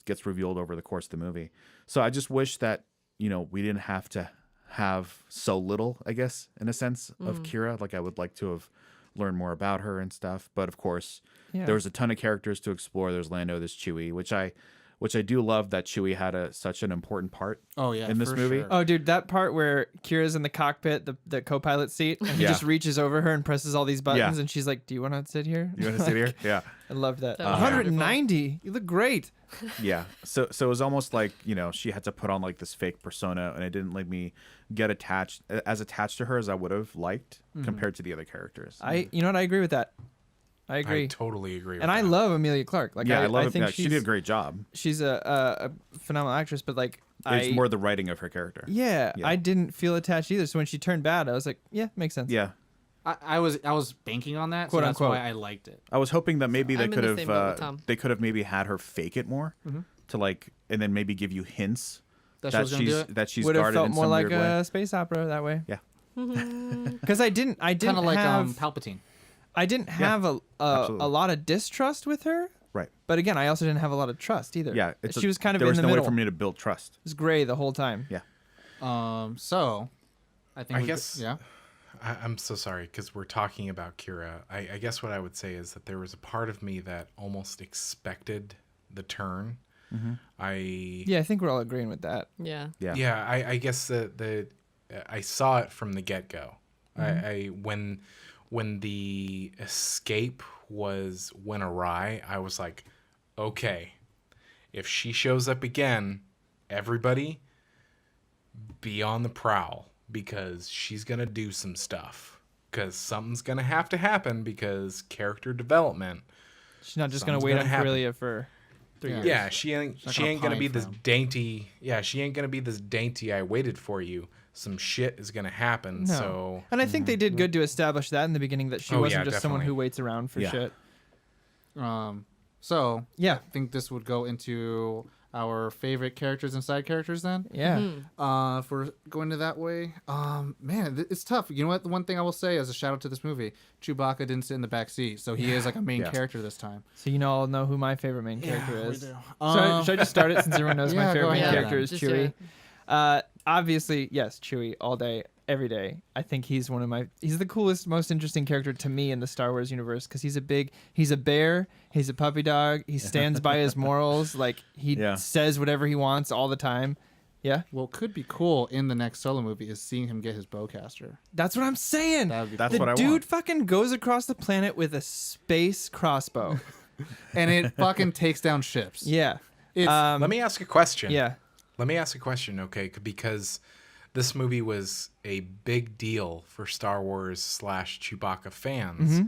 gets revealed over the course of the movie. So I just wish that we didn't have to have so little, I guess, in a sense, of Qi'ra. Like I would like to have learned more about her and stuff, but of course Yeah. There was a ton of characters to explore. There's Lando, there's Chewie, which I do love that Chewie had such an important part. In this movie. Sure. Oh, dude, that part where Qi'ra's in the cockpit, the co-pilot seat, and he just reaches over her and presses all these buttons, and she's like, "Do you want to sit here? You want to sit here?" Yeah. I love that. That was 190. You look great. Yeah. So it was almost like, she had to put on like this fake persona, and it didn't let me get attached to her as I would have liked compared to the other characters. You know what? I agree with that. I agree. I totally agree. And I love Amelia Clark. Like, I love think it. She did a great job. She's a phenomenal actress, but like, It's more the writing of her character. Yeah, I didn't feel attached either. So when she turned bad, I was like, yeah, makes sense. Yeah. I was banking on that, so Quote, that's unquote. why I liked it. I was hoping that maybe I'm in the same boat with Tom. they could have maybe had her fake it more to like, and then maybe give you hints That she was gonna do it? that she's Would have guarded felt in more some like weird way. a space opera that way. Yeah. Because I didn't Kind of like have Palpatine. I didn't have a absolutely. lot of distrust with her. Right. But again, I also didn't have a lot of trust either. Yeah. She was kind of there in was the no middle. way for me to build trust. It was gray the whole time. Yeah. So, I think I we guess- yeah. I'm so sorry because we're talking about Qi'ra. I guess what I would say is that there was a part of me that almost expected the turn. Yeah, I think we're all agreeing with that. Yeah. Yeah. Yeah, I guess the I saw it from the get go. I when the escape went awry, I was like, okay, if she shows up again, everybody be on the prowl because she's gonna do some stuff. Because something's gonna have to happen because character development. She's not just going to Something's wait gonna on happen. Corellia for 3 years. Yeah, she ain't gonna pine be for this him. dainty. Yeah, she ain't gonna be this dainty. I waited for you. Some shit is gonna happen. No. So And I think they did good to establish that in the beginning, that she Oh, wasn't yeah, just someone definitely. who waits around for Yeah. shit. So Yeah. I think this would go into our favorite characters and side characters then. Yeah. If we're going to that way, man, it's tough. You know what? The one thing I will say as a shout out to this movie, Chewbacca didn't sit in the back seat, so he is like a main Yeah. character this time. So you all know who my favorite main character we is. do. Should I just start it since everyone knows my Yeah, favorite go main ahead. character is Just do Chewie? it. Obviously, yes, Chewie all day, every day. I think he's he's the coolest, most interesting character to me in the Star Wars universe because he's a bear, he's a puppy dog, he stands by his morals, like he Yeah. says whatever he wants all the time. Yeah, What could be cool in the next solo movie is seeing him get his bowcaster. that's what I'm saying. That would be That's The cool. what I dude want. fucking goes across the planet with a space crossbow. And it fucking takes down ships. Yeah. It's, let me ask a question. Yeah. Let me ask a question, okay? Because this movie was a big deal for Star Wars / Chewbacca fans.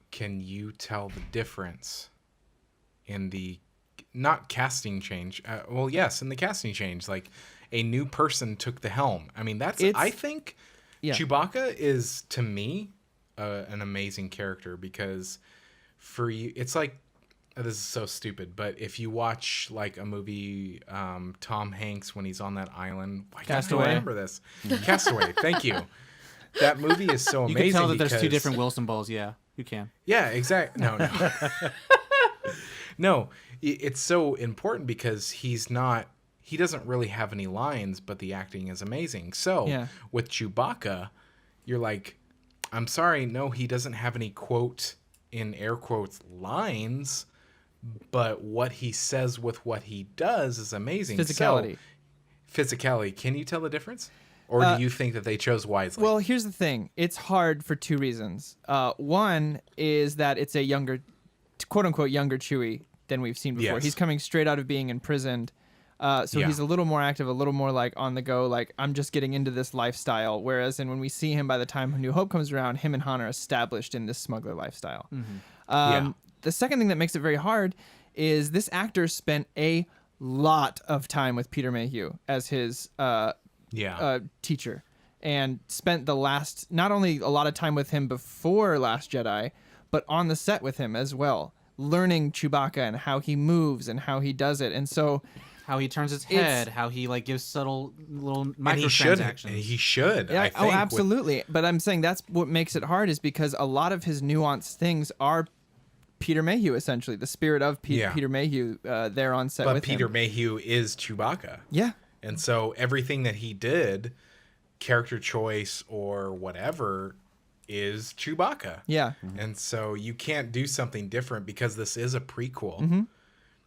Can you tell the difference in the not casting change? Well, yes, in the casting change, like a new person took the helm. I mean, I think Yeah. Chewbacca is to me an amazing character because for you, it's like. This is so stupid, but if you watch like a movie, Tom Hanks when he's on that island, why can't I Castaway. remember this? Castaway, thank you. That movie is so you amazing. can tell that there's two because- different Wilson balls. Yeah, you can. Yeah, exactly. No. No, it's so important because he doesn't really have any lines, but the acting is amazing. So Yeah. with Chewbacca, you're like, I'm sorry, no, he doesn't have any quote in air quotes lines. But what he says with what he does is amazing. Physicality. So, physicality. Can you tell the difference? Or do you think that they chose wisely? Well, here's the thing. It's hard for two reasons. One is that it's a younger, quote unquote, younger Chewie than we've seen before. Yes. He's coming straight out of being imprisoned. So Yeah. he's a little more active, a little more like on the go, like I'm just getting into this lifestyle. Whereas when we see him by the time New Hope comes around, him and Han are established in this smuggler lifestyle. Yeah. The second thing that makes it very hard is this actor spent a lot of time with Peter Mayhew as his teacher, and spent not only a lot of time with him before Last Jedi, but on the set with him as well, learning Chewbacca and how he moves and how he does it. And so How he turns his head, how he like gives subtle little and he should. microtransactions. He should. yeah, I think, oh, with- absolutely. But I'm saying that's what makes it hard, is because a lot of his nuanced things are Peter Mayhew, essentially the spirit of Peter Mayhew there on set but with Peter him. Mayhew is Chewbacca. Yeah. And so everything that he did, character choice or whatever, is Chewbacca. Yeah. And so you can't do something different because this is a prequel. Mm-hmm.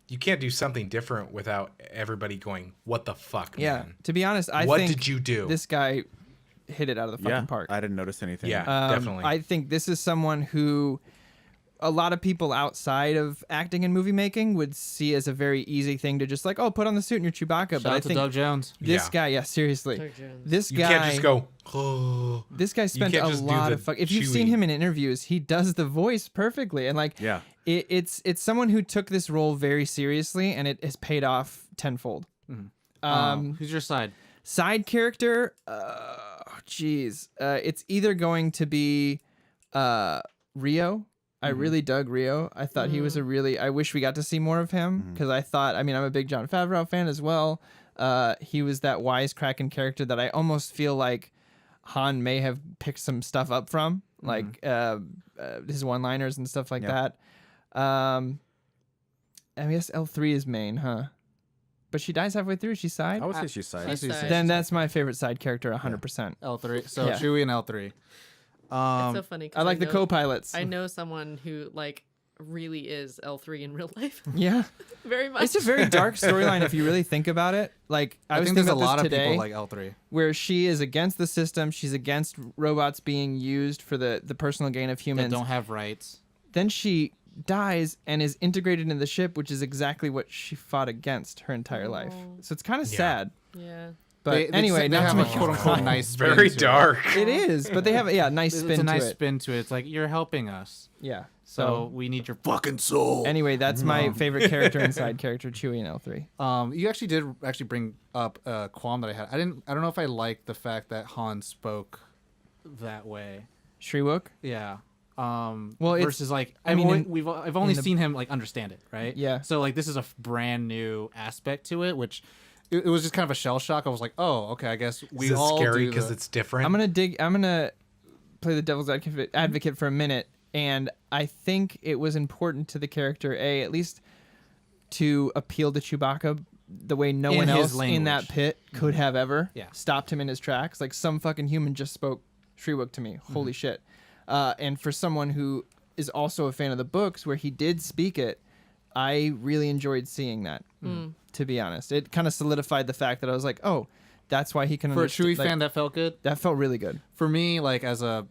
You can't do something different without everybody going, what the fuck, Yeah. man? To be honest, I What think did you do? this guy hit it out of the fucking park. I didn't notice anything. Yeah, definitely. I think this is someone who a lot of people outside of acting and movie making would see as a very easy thing to just like, oh, put on the suit and you're Chewbacca. Shout but I out to think Doug Jones. this Yeah. guy, seriously, Doug Jones. this You guy can't just go, oh. This guy spent can't a just do lot the of fuck. If you've seen Chewie. him in interviews, he does the voice perfectly, and like, Yeah. it's someone who took this role very seriously, and it has paid off tenfold. Who's your side? Side character, it's either going to be Rio. I really dug Rio. I thought he was I wish we got to see more of him because I'm a big Jon Favreau fan as well. He was that wisecracking character that I almost feel like Han may have picked some stuff up from, like his one-liners and stuff like that. I guess L3 is main, huh? But she dies halfway through. She's side. I would say she's side. She's side. Then that's my favorite side character, 100%. L3. So Yeah. Chewie and L3. It's so funny. 'cause I like the know- co-pilots. I know someone who like really is L3 in real life. Yeah. Very much. It's a very dark storyline if you really think about it. Like I was think thinking there's a about lot this of today, people like L3. where she is against the system. She's against robots being used for the personal gain of That humans. don't have rights. Then she dies and is integrated in the ship, which is exactly what she fought against her entire life. So it's kind of sad. yeah. But anyway, they not have to a make quote unquote nice spin Very to it. dark. it is, but they have nice spin It's a nice to it. spin to it. It's like you're helping us, Yeah. so we need your fucking soul. Anyway, that's my favorite character and side character, Chewie and L3. You actually did bring up a qualm that I had. I don't know if I liked the fact that Han spoke that way. Shriwook? Yeah. Well, it's- versus like I mean, I've only the- seen him like understand it, right? Yeah. So like this is a brand new aspect to it, which it was just kind of a shell shock. I was like, oh, okay, I guess we Is it all scary do because the- it's different? I'm gonna play the devil's advocate for a minute, and I think it was important to the character at least to appeal to Chewbacca the way no In one his else in that language. pit could have ever Yeah. stopped him in his tracks. Like some fucking human just spoke Shriwook to me. Holy shit! And for someone who is also a fan of the books, where he did speak it, I really enjoyed seeing that. To be honest, it kind of solidified the fact that I was like, oh, that's why he can. for a understand. Chewie like, fan that felt good. that felt really good. For me, like as a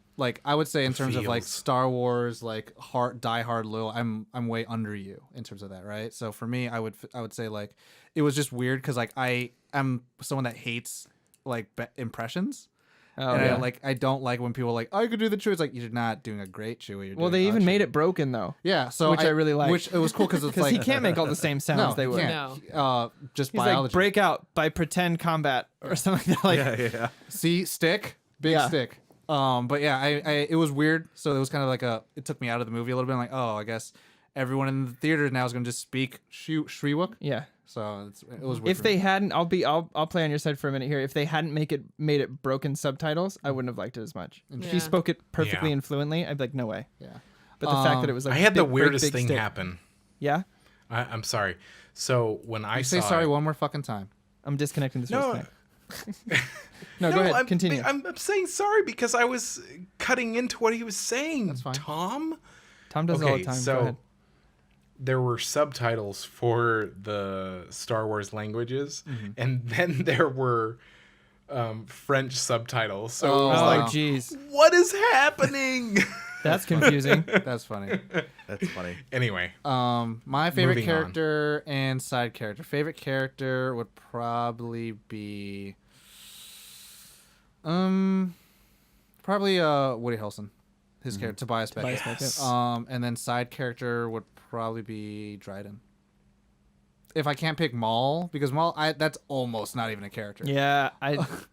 I would say in terms of like feels. Star Wars, like die hard loyal, I'm way under you in terms of that, right? So for me, I would say like it was just weird because like I am someone that hates like impressions. Oh, And yeah. I don't like when people are like, oh, you could do the Chewie. It's like you're not doing a great Chewie. You're Well, doing they a even made Chewie. it broken though, Yeah, so which I really liked. Which it was cool because it's because like he can't make all the same sounds no, they he would. can't. Just He's biology. like break out by pretend combat or something like that. Like, Yeah. See, stick, big Yeah. stick. But yeah, I it was weird. So it was kind of like it took me out of the movie a little bit. I'm like, oh, I guess everyone in the theater now is going to just speak Shriwook. yeah. So it was weird. If for they me. hadn't, I'll play on your side for a minute here. If they hadn't made it broken subtitles, I wouldn't have liked it as much. If she Yeah. spoke it perfectly Yeah. and fluently, I'd be like, no way. yeah. But the fact that it was like I had the big, break, weirdest big thing stick. happen. Yeah, I'm sorry. So when I Say saw sorry it, one more fucking time. I'm disconnecting this. No, first thing. No, go ahead. Continue. I'm saying sorry because I was cutting into what he was saying. That's fine. Tom. Tom does it all the time. So go ahead. there were subtitles for the Star Wars languages, and then there were French subtitles. So it was Oh, like, jeez, what is happening? that's confusing. That's funny. That's funny. Anyway, My favorite Moving on. character and side character. Favorite character would probably be, probably Woody Harrelson, his character Tobias Beckett. Beckett. And then side character would probably be Dryden. If I can't pick Maul, because Maul, that's almost not even a character. Yeah,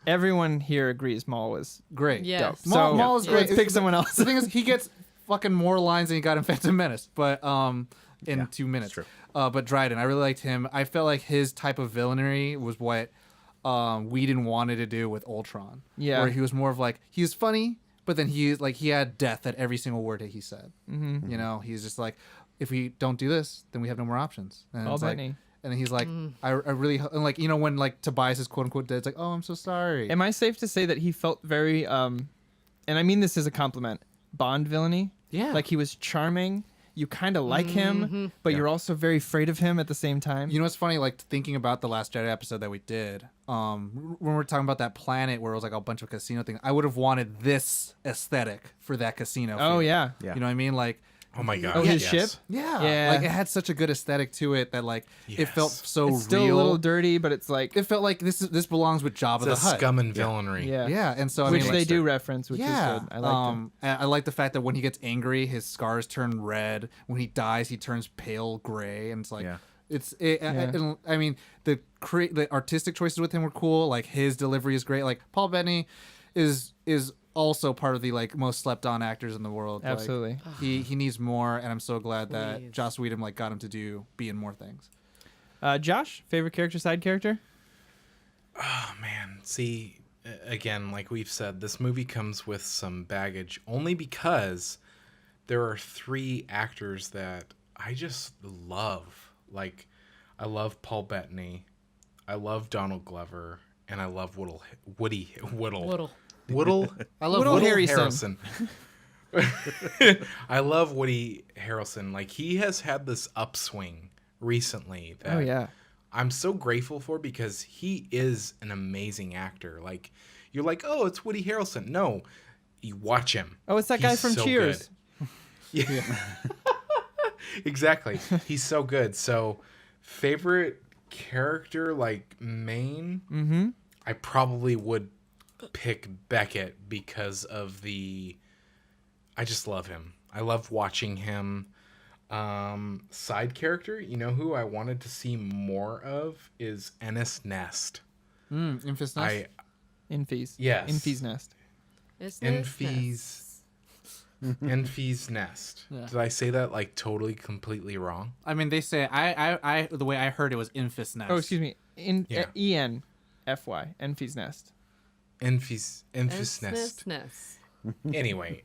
everyone here agrees Maul was Great. Yes. dope. Maul, So Maul is great. let's pick someone else. The thing is, he gets fucking more lines than he got in Phantom Menace, but in 2 minutes. true. But Dryden, I really liked him. I felt like his type of villainy was what Whedon wanted to do with Ultron. Yeah. Where he was more of like, he was funny, but then he had death at every single word that he said. Mm-hmm. You know, he's just like, if we don't do this, then we have no more options. And All it's like, Benny. and then he's like, I really, and like, you know, when like Tobias is quote unquote dead, it's like, oh, I'm so sorry. Am I safe to say that he felt very, and I mean this as a compliment, Bond villainy. Yeah. Like he was charming. You kind of like him, but you're also very afraid of him at the same time. You know what's funny? Like thinking about the Last Jedi episode that we did, when we're talking about that planet where it was like a bunch of casino things, I would have wanted this aesthetic for that casino. Oh feel. yeah. You know what I mean? Like, Oh my god. Oh, his yes. ship? yeah, like it had such a good aesthetic to it that like it felt Yes. so It's still real. a little dirty, but it's like It felt like this belongs with Jabba the It's a Hutt. scum and villainy. yeah. Yeah, and so I Which mean, they like, do reference, which yeah, is good. I like them. and I like the fact that when he gets angry, his scars turn red. When he dies, he turns pale gray, and it's like, I mean, the artistic choices with him were cool. Like his delivery is great. Like Paul Bettany is also part of the like most slept on actors in the world. Like, Absolutely. he needs more, and I'm so glad that Please. Joss Whedon like got him to be in more things. Josh, favorite character, side character? Oh man, see, again, like we've said, this movie comes with some baggage only because there are 3 actors that I just love. Like, I love Paul Bettany, I love Donald Glover, and I love Woody. I love Woodle Woody. Harrelson. I love Woody Harrelson. Like, he has had this upswing recently that Oh yeah. I'm so grateful for because he is an amazing actor. Like, you're like, oh, it's Woody Harrelson. No, you watch him. Oh, it's that guy He's from so Cheers. good. Yeah. Exactly. He's so good. So, favorite character, like main, I probably would pick Beckett because of I just love him. I love watching him. Side character, you know who I wanted to see more of is Ennis Nest. Infus Nest? Infees. Yes. Infees Nest. Enfys Nest. Yeah. Did I say that like totally completely wrong? I mean, they say I the way I heard it was Infus Nest. Oh, excuse me. Yeah. ENFY. Enfees Nest. Enfys Nest. Anyway,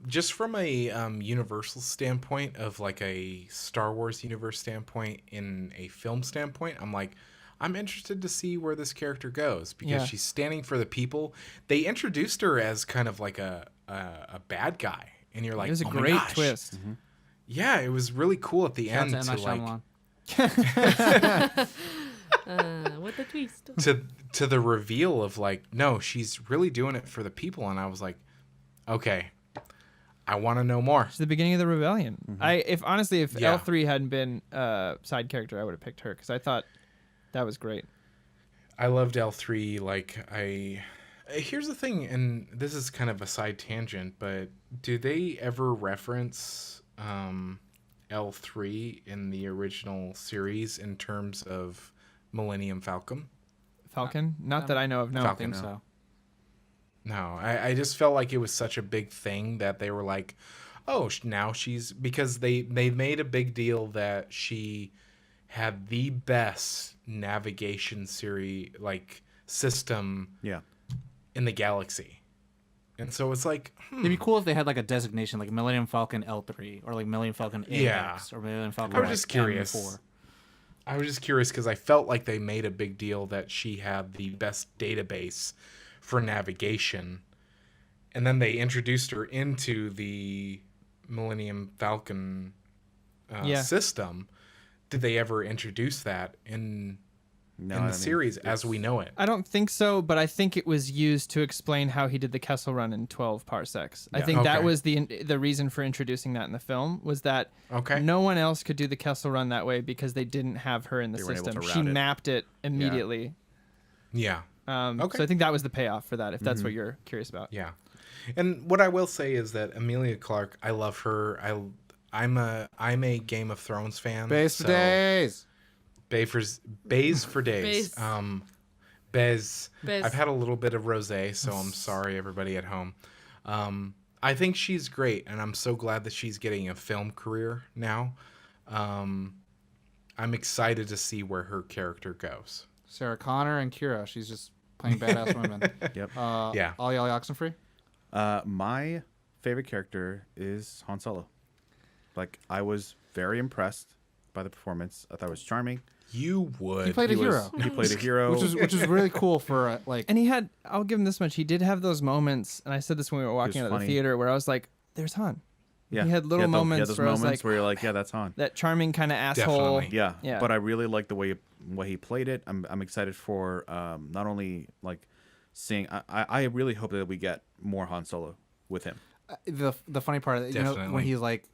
just from a Universal standpoint of like a Star Wars universe standpoint, in a film standpoint, I'm interested to see where this character goes because she's standing for the people. They introduced her as kind of like a bad guy, and you're like, It was a oh my great gosh. twist. Yeah, it was really cool at the end Shout out to to M. like Night Shyamalan. What the twist? to the reveal of like, no, she's really doing it for the people, and I was like, okay, I want to know more. It's the beginning of the rebellion. If Yeah. L3 hadn't been a side character, I would have picked her because I thought that was great. I loved L3. Like, here's the thing, and this is kind of a side tangent, but do they ever reference L3 in the original series in terms of Millennium Falcon? Falcon? Not that I know of. No. I don't Falcon, think no. so. No, I just felt like it was such a big thing that they were like, oh, now she's, because they made a big deal that she had the best navigation system in the galaxy. And so it's like, It'd be cool if they had like a designation like Millennium Falcon L3 or like Millennium Falcon AX or Millennium Falcon I was just curious. M4. I was just curious because I felt like they made a big deal that she had the best database for navigation. And then they introduced her into the Millennium Falcon system. Did they ever introduce that in the series as we know it? I don't think so, but I think it was used to explain how he did the Kessel Run in 12 parsecs. I think that Okay. was the reason for introducing that in the film, was that no one else could do the Kessel Run that way because they didn't have her in the weren't able system. to She route it. mapped it immediately. Yeah. So I think that was the payoff for that, if that's what you're curious about. Yeah. And what I will say is that Emilia Clarke, I love her. I'm a Game of Thrones fan. Base for days. Bays for days. Bays. Bez. Bez. I've had a little bit of rosé, so I'm sorry, everybody at home. I think she's great, and I'm so glad that she's getting a film career now. I'm excited to see where her character goes. Sarah Connor and Qi'ra. She's just playing badass women. Yep. Yeah. Ollie Oxenfree. My favorite character is Han Solo. Like, I was very impressed by the performance. I thought it was charming. You would. He played a hero, He played a hero. which is really cool for like. And I'll give him this much, he did have those moments, and I said this when we were walking out of the funny. theater, where I was like, there's Han. Yeah, He had little moments those where I was moments like, where you're like, yeah, that's Han. that charming kind of asshole. Definitely. Yeah, Yeah. But I really like the way he played it. I'm excited for not only like seeing. I really hope that we get more Han Solo with him. The funny part, you know, when he's like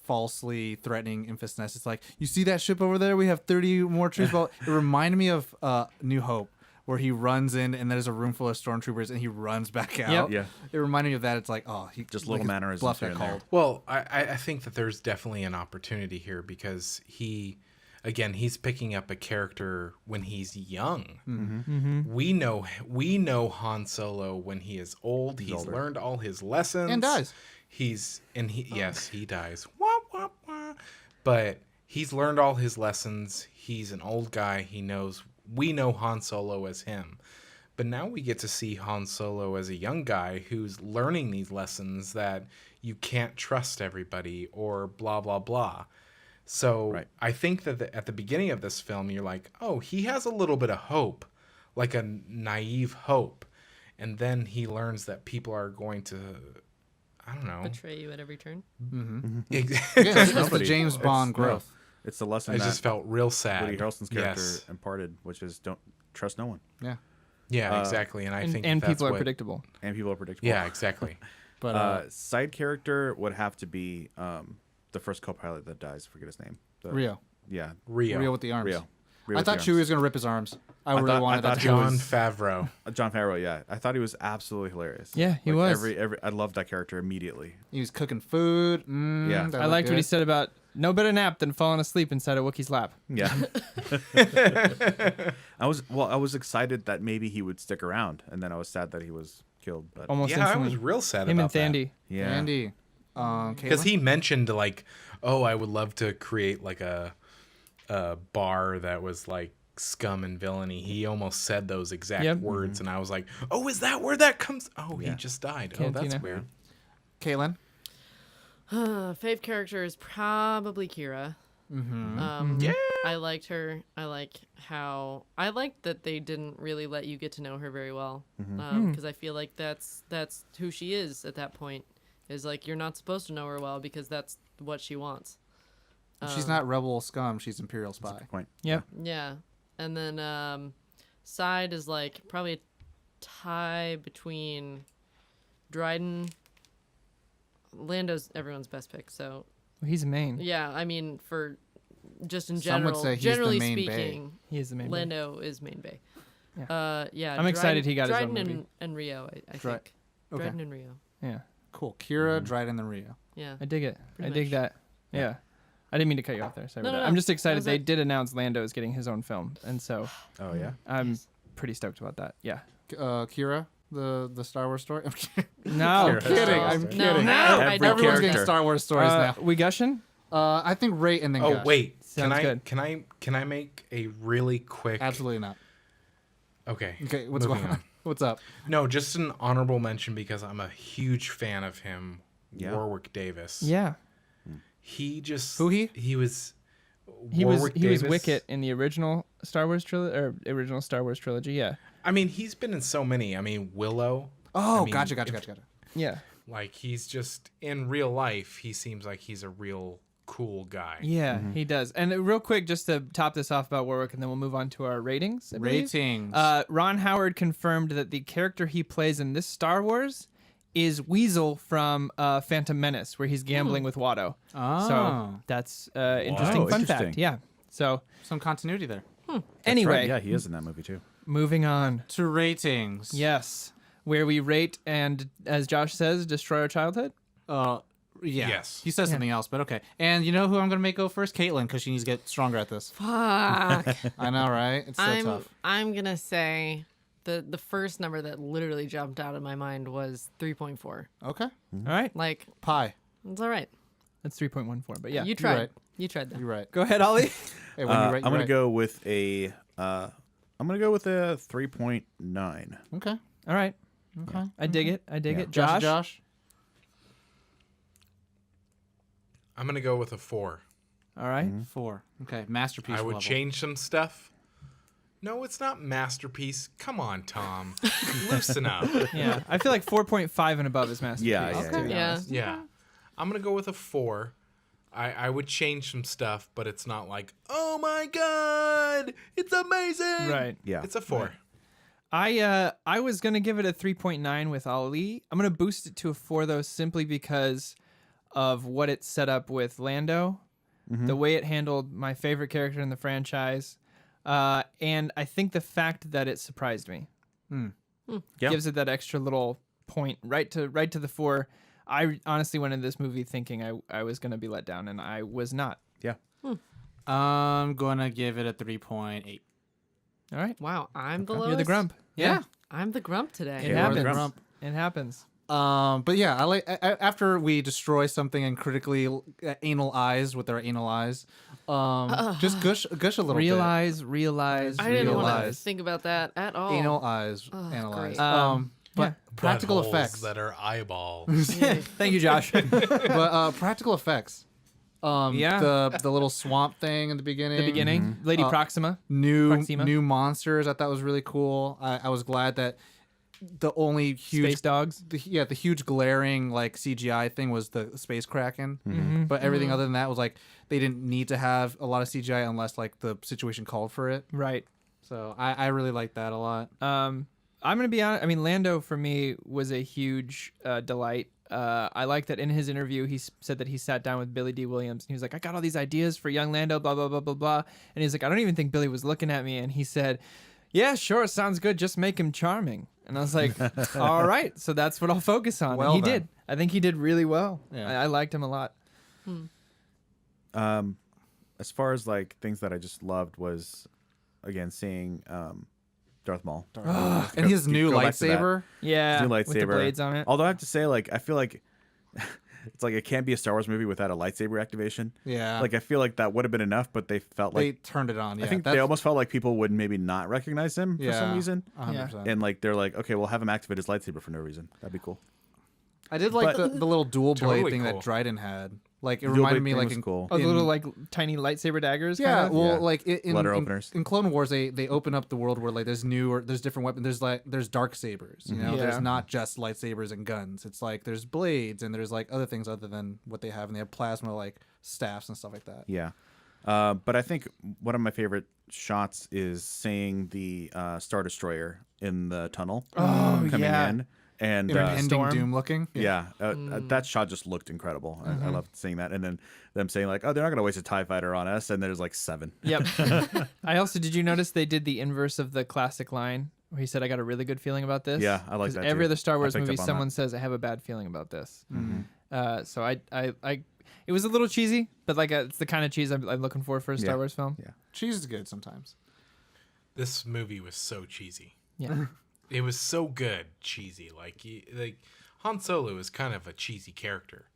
falsely threatening Infest Nest, it's like, you see that ship over there? We have 30 more troops. Well, it reminded me of New Hope, where he runs in and there's a room full of stormtroopers and he runs back out. Yep. Yeah. It reminded me of that. It's like, oh, he Just little mannerisms bluff here got and there. called. Well, I think that there's definitely an opportunity here because he's picking up a character when he's young. Mm-hmm. We know Han Solo when he is old. He's older. learned all his lessons And dies. Yes, he dies. Wah, wah, wah. But he's learned all his lessons. He's an old guy. We know Han Solo as him. But now we get to see Han Solo as a young guy who's learning these lessons that you can't trust everybody or blah, blah, blah. So Right. I think that at the beginning of this film, you're like, oh, he has a little bit of hope, like a naive hope. And then he learns that people are going to, I don't know. Betray you at every turn. Yeah, it's the Nobody- James Bond no, growth. it's the lesson I that just felt real sad. Woody Harrelson's character Yes. imparted, which is don't trust no one, Yeah. Yeah, exactly. And I think And that's people are what- predictable. and people are predictable. Yeah, exactly. But Side character would have to be the first co-pilot that dies. I forget his name. Rio. Yeah, Rio. With the arms. Rio. I thought Chewie was going to rip his arms. I really thought- wanted I that thought to he be John was- Favreau. John Favreau. Yeah, I thought he was absolutely hilarious. Yeah, he Like, was. I loved that character immediately. He was cooking food. Yeah. that I looked liked what he good. said about no better nap than falling asleep inside a Wookiee's lap. Yeah. I was excited that maybe he would stick around, and then I was sad that he was killed. But Almost Yeah, I instantly. was real sad Him and about that. Thandy. yeah, Andy. Because he mentioned like, oh, I would love to create like a bar that was like scum and villainy. He almost said those exact Yep. words, and I was like, oh, is that where that comes? Oh, he Yeah. just died. Oh, Cantina. that's weird. Caitlin. Fave character is probably Qi'ra. Yeah. I liked her. I liked that they didn't really let you get to know her very well, because I feel like that's who she is at that point. Is like you're not supposed to know her well because that's what she wants. She's not rebel scum. She's Imperial spy. point. Yep. Yeah, and then side is like probably a tie between Dryden. Lando's everyone's best pick, so Well, he's a main. yeah. I mean, for just in Some would general, say he's the generally main bae. speaking, He is the main. Lando is main bay. Yeah. Yeah. I'm excited he got his own Dryden movie. and Rio. I Dry- think. okay. Dryden and Rio. Yeah. Cool. Kira, Dryden, and Rio. Yeah. I dig it. Pretty I dig much. that. Yeah. I didn't mean to cut you off there. Sorry No, about no, that. no. I'm just That excited was they it. did announce Lando is getting his own film, and so Oh yeah. I'm pretty stoked about that. Yeah. Kira, the Star Wars story. I'm kidding. No. I'm kidding. I'm No, kidding. no, I don't. Everyone's getting character. Star Wars stories now. We gushing? I think Ray and then Oh Gush. wait, Sounds good. Can I make a really quick? Absolutely not. Okay. Okay, what's moving going on? What's up? No, just an honorable mention because I'm a huge fan of him. Yeah. Warwick Davis. Yeah. He just Who he? He was. He was Warwick he was Davis. Wicket in the original Star Wars trilogy. Yeah. I mean, he's been in so many. I mean, Willow. Oh, I mean, gotcha. Yeah. Like he's just in real life. He seems like he's a real cool guy. Yeah, he does. And real quick, just to top this off about Warwick, and then we'll move on to our ratings. I believe. Ratings. Ron Howard confirmed that the character he plays in this Star Wars is Weasel from Phantom Menace, where he's gambling with Watto. Oh. So that's interesting fun fact. interesting. Yeah. So Some continuity there. That's anyway, right. Yeah, he is in that movie too. moving on. To ratings. Yes, where we rate and, as Josh says, destroy our childhood. Yeah. Yes. He says something else, but okay. And you know who I'm going to make go first? Caitlin, because she needs to get stronger at this. Fuck. I know, right? It's so tough. I'm gonna say the first number that literally jumped out of my mind was 3.4. Okay. All right, Like Pie. it's all right. that's 3.14. But yeah, You tried. right. You tried that. You're right. go ahead, Ollie. Hey, when you rate, I'm you're gonna go with a. I'm gonna go with a 3.9. Okay. All right, Okay. I dig it. I dig Yeah. it. Josh. Josh. I'm gonna go with a 4. All right. 4. Okay. Masterpiece I would level. change some stuff, No, it's not masterpiece. Come on, Tom. Loosen up. Yeah, I feel like 4.5 and above is masterpiece. Yeah, yeah, to be yeah. honest. Yeah. I'm going to go with a 4. I would change some stuff, but it's not like, oh my God, it's amazing. Right. Yeah. It's a 4. I was gonna give it a 3.9 with Ali. I'm gonna boost it to a 4 though, simply because of what it set up with Lando, the way it handled my favorite character in the franchise, and I think the fact that it surprised me Yeah. gives it that extra little point right to the 4. I honestly went into this movie thinking I was gonna be let down, and I was not. Yeah. I'm gonna give it a 3.8. All right, Wow, I'm the lowest. you're the grump. Yeah, I'm the grump today. it you're the happens. grump. It happens. But yeah, I like after we destroy something and critically anal eyes with our anal eyes. Just gush a little Realize. I didn't want to Realize. think about that at all. bit. Anal eyes, Oh, analyze. great. But yeah. practical Buttholes effects. that are eyeballs. Thank you, Josh. But practical effects. Yeah. The little swamp thing in the beginning. Lady Proxima. New Proxima. monsters. I thought was really cool. I was glad that the only huge Space dogs. the huge glaring like CGI thing was the space kraken, but everything other than that was like they didn't need to have a lot of CGI unless like the situation called for it. Right. So I really like that a lot. I'm gonna be honest. I mean, Lando for me was a huge delight. I like that in his interview he said that he sat down with Billy D. Williams and he was like, I got all these ideas for young Lando, blah blah blah blah blah. And he's like, I don't even think Billy was looking at me. And he said, yeah, sure, sounds good. Just make him charming. And I was like, all right, so that's what I'll focus on. Well and he then. did. I think he did really well. Yeah. I liked him a lot. As far as like things that I just loved was, again, seeing Darth Maul. And his new go back to that. lightsaber. Yeah, New with the lightsaber. blades on it. Although I have to say, like, I feel like it's like it can't be a Star Wars movie without a lightsaber activation. Yeah. Like I feel like that would have been enough, but they felt They like turned it on. Yeah, I think they almost felt like people would maybe not recognize him for some reason. 100%. And like they're like, okay, we'll have him activate his lightsaber for no reason. That'd be cool. I did like But- the little dual blade Totally thing cool. that Dryden had. Like it Dual reminded blade me thing like was in, cool. Oh, the in- little like tiny lightsaber daggers. yeah, kind of? well, Yeah. like Letter openers. in Clone Wars, they open up the world where like there's different weapons. There's dark sabers. You know, Yeah. there's not just lightsabers and guns. It's like there's blades and there's like other things other than what they have, and they have plasma like staffs and stuff like that. Yeah. But I think one of my favorite shots is seeing the Star Destroyer in the tunnel coming yeah. in. And Impending Storm. doom looking. yeah, that shot just looked incredible. I loved seeing that. And then them saying like, oh, they're not going to waste a TIE fighter on us. And there's like 7. Yep. I also did you notice they did the inverse of the classic line where he said, "I got a really good feeling about this." Yeah, I like 'Cause that, Every too. other Star I Wars picked movie, up on someone that. says, "I have a bad feeling about this." So I it was a little cheesy, but like it's the kind of cheese I'm looking for a Star Yeah. Wars film. Yeah. Cheese is good sometimes. This movie was so cheesy. Yeah. It was so good, cheesy. Like Han Solo is kind of a cheesy character,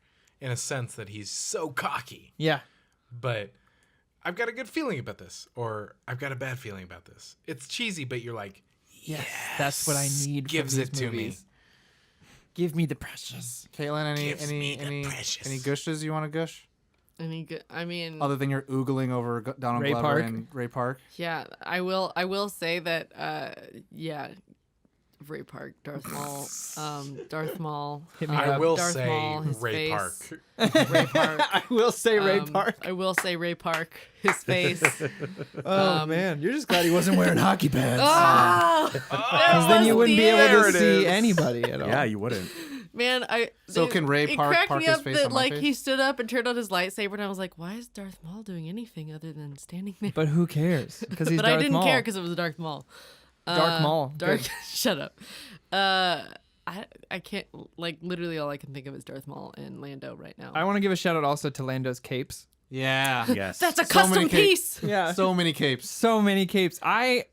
in a sense that he's so cocky. Yeah. But I've got a good feeling about this, or I've got a bad feeling about this. It's cheesy, but you're like, Yes, that's what I need. gives from it these to movies. me. Give me the precious. Caitlin, Gives me the precious. any gushes you want to gush Any good? I mean, other than you're oogling over Donald Ray Glover Park? and Ray Park? yeah, I will say that. Yeah, Ray Park, Darth Maul, Darth Maul. Hit me I up. will Darth say Maul, his Ray face. Park. Ray Park. I will say Ray Um, Park. I will say Ray Park. His face. Oh man, you're just glad he wasn't wearing hockey pads. Oh, Because then you wouldn't be able There to it see is. anybody at all. Yeah, you wouldn't. man, So can Ray it Park cracked park me his up face that on my like face? he stood up and turned on his lightsaber, and I was like, why is Darth Maul doing anything other than standing there? But who cares? Because he's But Darth I didn't Maul. care because it was Darth Maul. Darth Maul. Dark. Good. Shut up. I can't, like, literally all I can think of is Darth Maul and Lando right now. I want to give a shout out also to Lando's capes. Yeah. Yes. That's a So many custom piece. Yeah. So many capes So many capes.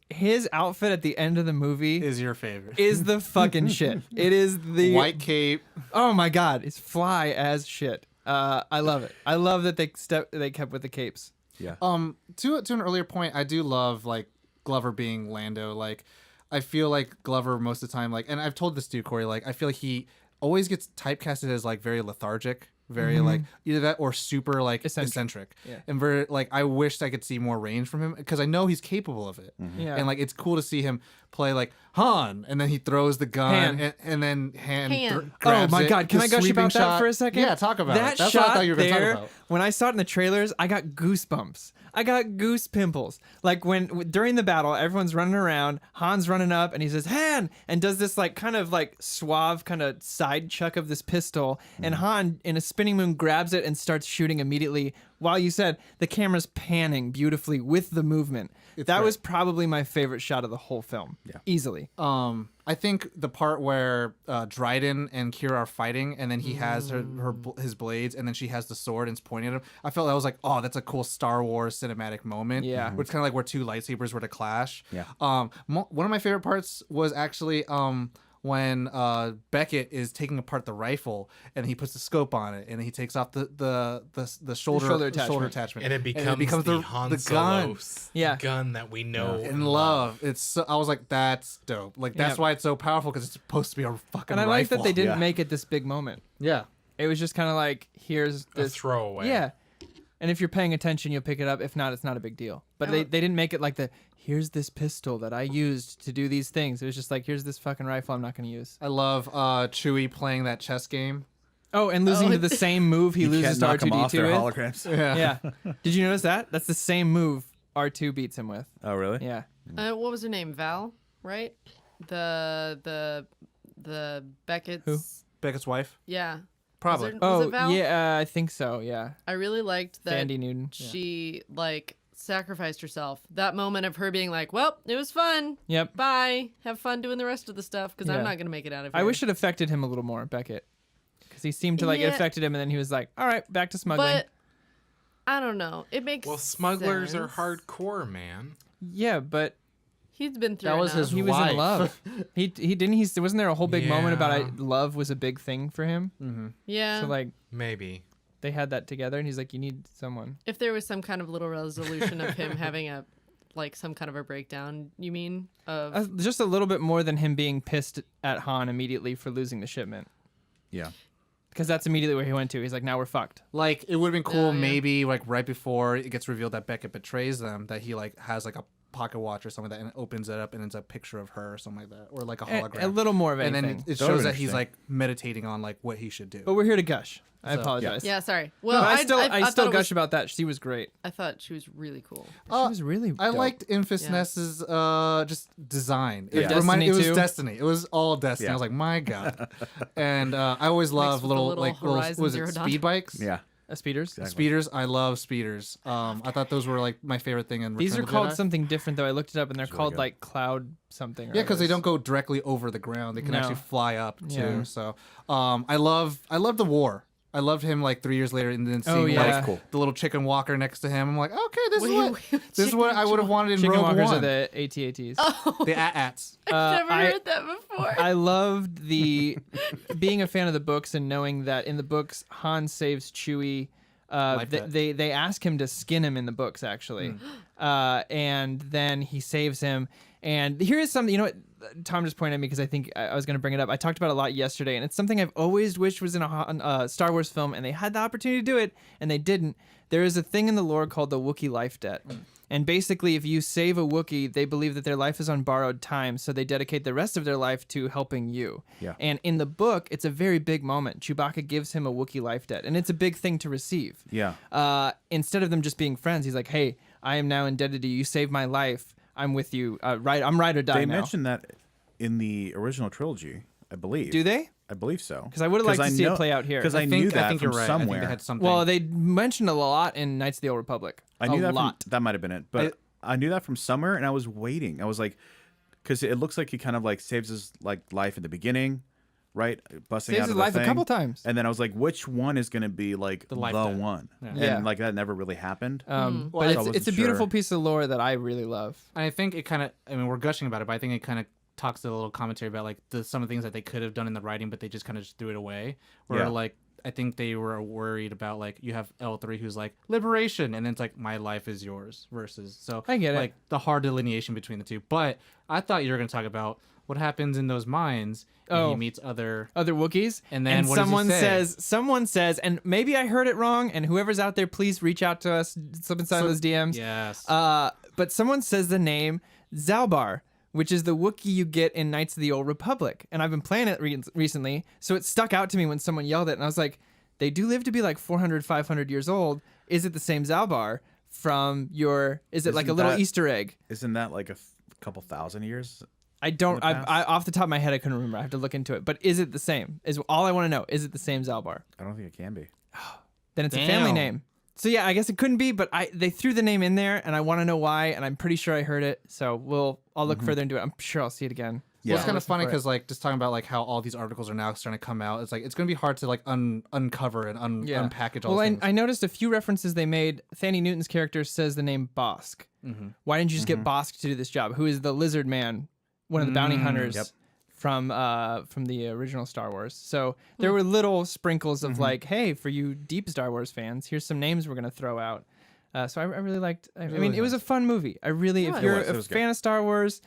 His outfit at the end of the movie is your favorite. is the fucking shit. It is the White cape. Oh my god, it's fly as shit. I love it. I love that they kept with the capes. Yeah. To an earlier point, I do love like Glover being Lando. Like, I feel like Glover most of the time, like, and I've told this to you, Corey. Like, I feel like he always gets typecasted as like very lethargic, very like either that or super like Eccentric. eccentric. Yeah. And very like I wished I could see more range from him because I know he's capable of it. Yeah. And like it's cool to see him play like Han, and then he throws the gun, and then Han. Han. Oh my it, God! Can the I gush sweeping about that shot. for a second? Yeah, talk about that it. That's shot what I thought you were going to there. talk about. When I saw it in the trailers, I got goosebumps. I got goose pimples. Like when during the battle, everyone's running around. Han's running up, and he says Han, and does this like kind of like suave kind of side chuck of this pistol, and Han in a spinning moon grabs it and starts shooting immediately. While you said the camera's panning beautifully with the movement. That was probably my favorite shot of the whole film. Yeah, easily. I think the part where Dryden and Qi'ra are fighting, and then he has his blades, and then she has the sword and it's pointing at him. I felt that was like, oh, that's a cool Star Wars cinematic moment. Yeah. Which kind of like where two lightsabers were to clash. Yeah. One of my favorite parts was actually when Beckett is taking apart the rifle, and he puts the scope on it, and he takes off the shoulder attachment, And it becomes the Han gun. Yeah. gun that we know In love, it's. So, I was like, "That's dope!" Like that's Yeah. why it's so powerful because it's supposed to be a fucking. And I like that rifle. they didn't Yeah. make it this big moment. Yeah, It was just kind of like, here's a this throwaway. Yeah. And if you're paying attention, you'll pick it up. If not, it's not a big deal. But they didn't make it like here's this pistol that I used to do these things. It was just like, here's this fucking rifle I'm not going to use. I love Chewie playing that chess game. Oh, and losing to the same move he You loses can't to knock them off their R2-D2 with. holograms. Yeah. Did you notice that? That's the same move R2 beats him with. Oh, really? Yeah. What was her name? Val, right? The Beckett's. Who? Beckett's wife, Yeah. probably. Was it Val? yeah, I think so. Yeah. I really liked that Sandy Newton. Yeah. she like sacrificed herself. That moment of her being like, "Well, it was fun. Yep. Bye. Have fun doing the rest of the stuff because Yeah. I'm not gonna make it out of here." I wish it affected him a little more, Beckett. Because he seemed to it Yeah. affected him, and then he was like, all right, back to smuggling. But I don't know. It makes Well, smugglers are sense. hardcore, man. Yeah, but He's been through. That was enough. his he was wife. in love. He didn't. He wasn't there a whole big moment about Yeah. love was a big thing for him. Yeah. So like Maybe. they had that together, and he's like, you need someone. If there was some kind of little resolution of him having a like some kind of a breakdown, you mean of Just a little bit more than him being pissed at Han immediately for losing the shipment. Yeah. Because that's immediately where he went to. He's like, now we're fucked. Like it would have been cool, Oh, yeah. maybe like right before it gets revealed that Beckett betrays them, that he like has like a pocket watch or something like that, and it opens it up and it's a picture of her or something like that, or like a hologram. A little more of and anything. then it That would've shows been that he's interesting. like meditating on like what he should do. But we're here to gush. I So, apologize. yeah. Sorry. Well, But I still thought it gush was, about that. She was great. I thought she was really cool. She was really I dope. liked Infus Yeah. Ness's just design. Yeah. It reminded, it Destiny was too? Destiny. It was all Destiny. Yeah. I was like, my god. And I always love with the little little like little Horizon was it Zero Dawn. speed bikes? Yeah. Speeders. Speeders. I love speeders. I thought those were like my favorite thing in These Return are of the called Jedi. something different though. I looked it up and they're called good. like cloud something. or Yeah, because they others. don't go directly over the ground. They can No. actually fly up too. Yeah. So I love the war. I loved him like 3 years later, and then seeing yeah. like Cool. the little chicken walker next to him. I'm like, okay, this Wait, is this is what I would have wanted in Chicken Rogue walkers One. are the AT-ATs. The AT-ATs. I've never I- heard that before. I loved the being a fan of the books and knowing that in the books Han saves Chewie. Like that. They ask him to skin him in the books actually, and then he saves him. And here is something, you know what Tom just pointed at me because I think I was going to bring it up. I talked about it a lot yesterday, and it's something I've always wished was in a Star Wars film, and they had the opportunity to do it, and they didn't. There is a thing in the lore called the Wookiee life debt. And basically, if you save a Wookiee, they believe that their life is on borrowed time, so they dedicate the rest of their life to helping you. Yeah. And in the book, it's a very big moment. Chewbacca gives him a Wookiee life debt, and it's a big thing to receive. Yeah. Instead of them just being friends, he's like, hey, I am now indebted to you. You saved my life. I'm with you. Right, I'm ride or die They now. mentioned that in the original trilogy, I believe. Do they? I believe so. 'Cause I would've liked to see it play out here. Because I think, knew that I think from you're right. somewhere. I think they had something. Well, they mentioned a lot in Knights of the Old Republic. I knew a that lot. that might have been it, but I knew that from somewhere, and I was waiting. I was like, because it looks like he kind of like saves his like life at the beginning, right? Busting Saves out his of the life a thing. couple times. And then I was like, which one is going to be like the life debt. one? Yeah. And like that never really happened. But So I it's wasn't a beautiful sure. piece of lore that I really love. I think it kind of. I mean, we're gushing about it, but I think it kind of talks to a little commentary about like some of the things that they could have done in the writing, but they just kind of just threw it away. Where Yeah. like I think they were worried about like you have L3 who's like liberation, and then it's like my life is yours versus. So I get it. like the hard delineation between the two. But I thought you were going to talk about what happens in those mines. And he meets other Wookiees. And then what someone does he say? someone says, and maybe I heard it wrong, and whoever's out there, please reach out to us, slip inside those DMs. Yes. But someone says the name Zalbar, which is the Wookiee you get in Knights of the Old Republic. And I've been playing it recently, so it stuck out to me when someone yelled it, and I was like, they do live to be like 400, 500 years old. Is it the same Zalbar from is it like a little Easter egg? Isn't that like a couple thousand years? I off the top of my head, I couldn't remember. I have to look into it. But is it the same? Is all I want to know. Is it the same Zalbar? I don't think it can be. Then it's a family name. So yeah, I guess it couldn't be, but they threw the name in there, and I want to know why, and I'm pretty sure I heard it. So I'll look further into it. I'm sure I'll see it again. Yeah, it's kind of funny because like just talking about like how all these articles are now starting to come out. It's like it's going to be hard to like uncover and unpackage all. Well, I noticed a few references they made. Thandie Newton's character says the name Bosk. Why didn't you just get Bosk to do this job? Who is the lizard man, one of the bounty hunters from the original Star Wars? So there were little sprinkles of like, hey, for you deep Star Wars fans, here's some names we're going to throw out. So I really liked. I mean, it was a fun movie. If you're a fan of Star Wars.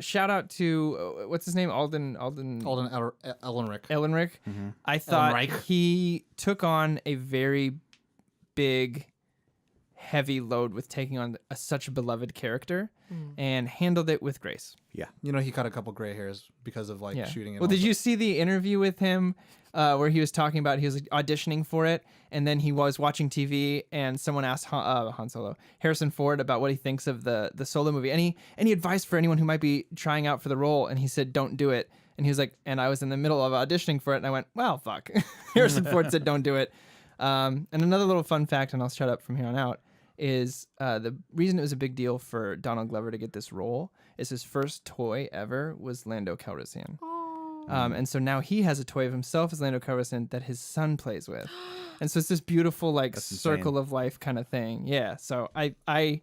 Shout out to what's his name, Alden Ehrenreich. I thought he took on a very big, heavy load with taking on such a beloved character and handled it with grace. Yeah, he cut a couple gray hairs because of like shooting. Well, did you see the interview with him where he was talking about he was auditioning for it, and then he was watching TV, and someone asked Harrison Ford about what he thinks of the Solo movie, any advice for anyone who might be trying out for the role, and he said, "Don't do it." And he was like, and I was in the middle of auditioning for it, and I went, "Well, fuck." Harrison Ford said, "Don't do it." And another little fun fact, and I'll shut up from here on out, is the reason it was a big deal for Donald Glover to get this role is his first toy ever was Lando Calrissian. And so now he has a toy of himself as Lando Calrissian that his son plays with. And so it's this beautiful like circle of life kind of thing. Yeah. So I'm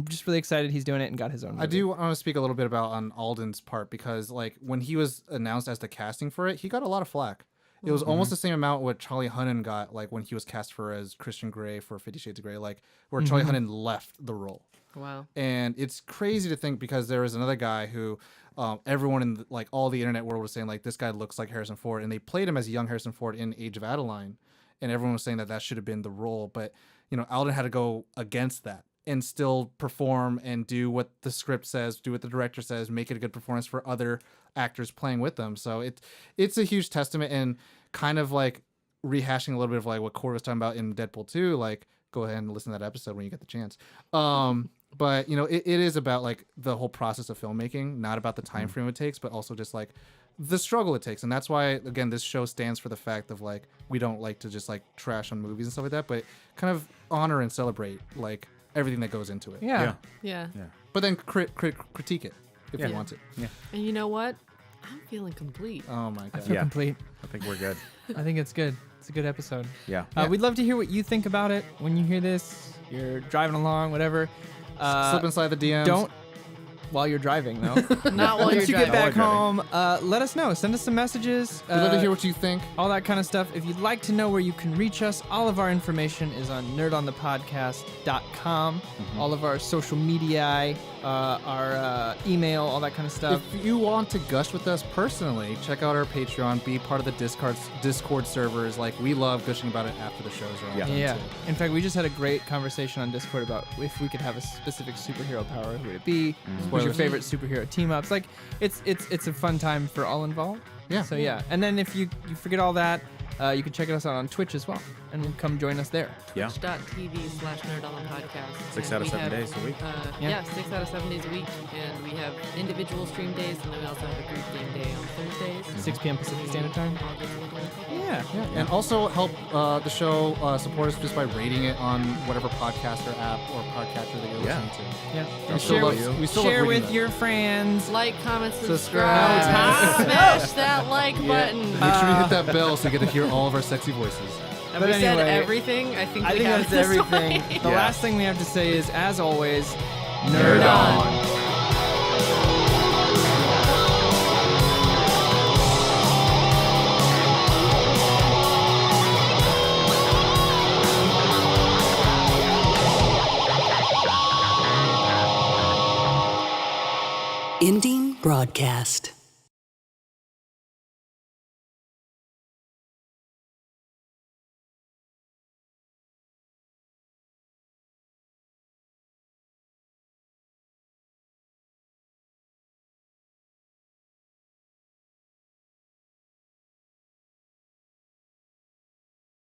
just really excited he's doing it and got his own movie. I do want to speak a little bit about on Alden's part because like when he was announced as the casting for it, he got a lot of flack. It was almost the same amount what Charlie Hunnam got like when he was cast for as Christian Grey for 50 Shades of Grey, like where Charlie Hunnam left the role. Wow. And it's crazy to think because there was another guy who everyone in like all the internet world was saying like this guy looks like Harrison Ford, and they played him as young Harrison Ford in Age of Adeline, and everyone was saying that should have been the role, but Alden had to go against that and still perform and do what the script says, do what the director says, make it a good performance for other actors playing with them. So it's a huge testament, and kind of like rehashing a little bit of like what Corey was talking about in Deadpool 2, like go ahead and listen to that episode when you get the chance. But it is about like the whole process of filmmaking, not about the time frame it takes, but also just like the struggle it takes. And that's why, again, this show stands for the fact of like we don't like to just like trash on movies and stuff like that, but kind of honor and celebrate like everything that goes into it. Yeah. But then critique it if you want it. Yeah. And you know what? I'm feeling complete. Oh my god. I feel complete. I think we're good. I think it's good. It's a good episode. Yeah. We'd love to hear what you think about it when you hear this. You're driving along, whatever. Slip inside the DMs. Don't while you're driving, though. Not while you're Once you driving. get back home, let us know. Send us some messages. We'd love to hear what you think. All that kind of stuff. If you'd like to know where you can reach us, all of our information is on nerdonthepodcast.com. All of our social media, our email, all that kind of stuff. If you want to gush with us personally, check out our Patreon, be part of the Discord servers. Like, we love gushing about it after the shows are all done, Yeah. too. In fact, we just had a great conversation on Discord about if we could have a specific superhero power, who would it be? Who's your favorite superhero team ups? Like, it's a fun time for all involved. Yeah. So yeah, and then if you forget all that, you can check us out on Twitch as well, and come join us there. Yeah. Twitch.tv/nerdonthepodcast. 6 out of 7 days a week. Yeah, 6 out of 7 days a week. And we have individual stream days, and then we also have a group game day on Thursdays. 6 p.m. Pacific Standard Time. Yeah. And also help the show support us just by rating it on whatever podcaster app or podcatcher that you're listening to. Yeah. We And still share love reading with them. your friends. Like, comment, Subscribe. subscribe. Smash that like button. Make sure you hit that bell so you get to hear all of our sexy voices. Have But we said anyway, everything? I think I we think have that's this everything. one. The last thing we have to say is, as always, nerd on. Ending broadcast.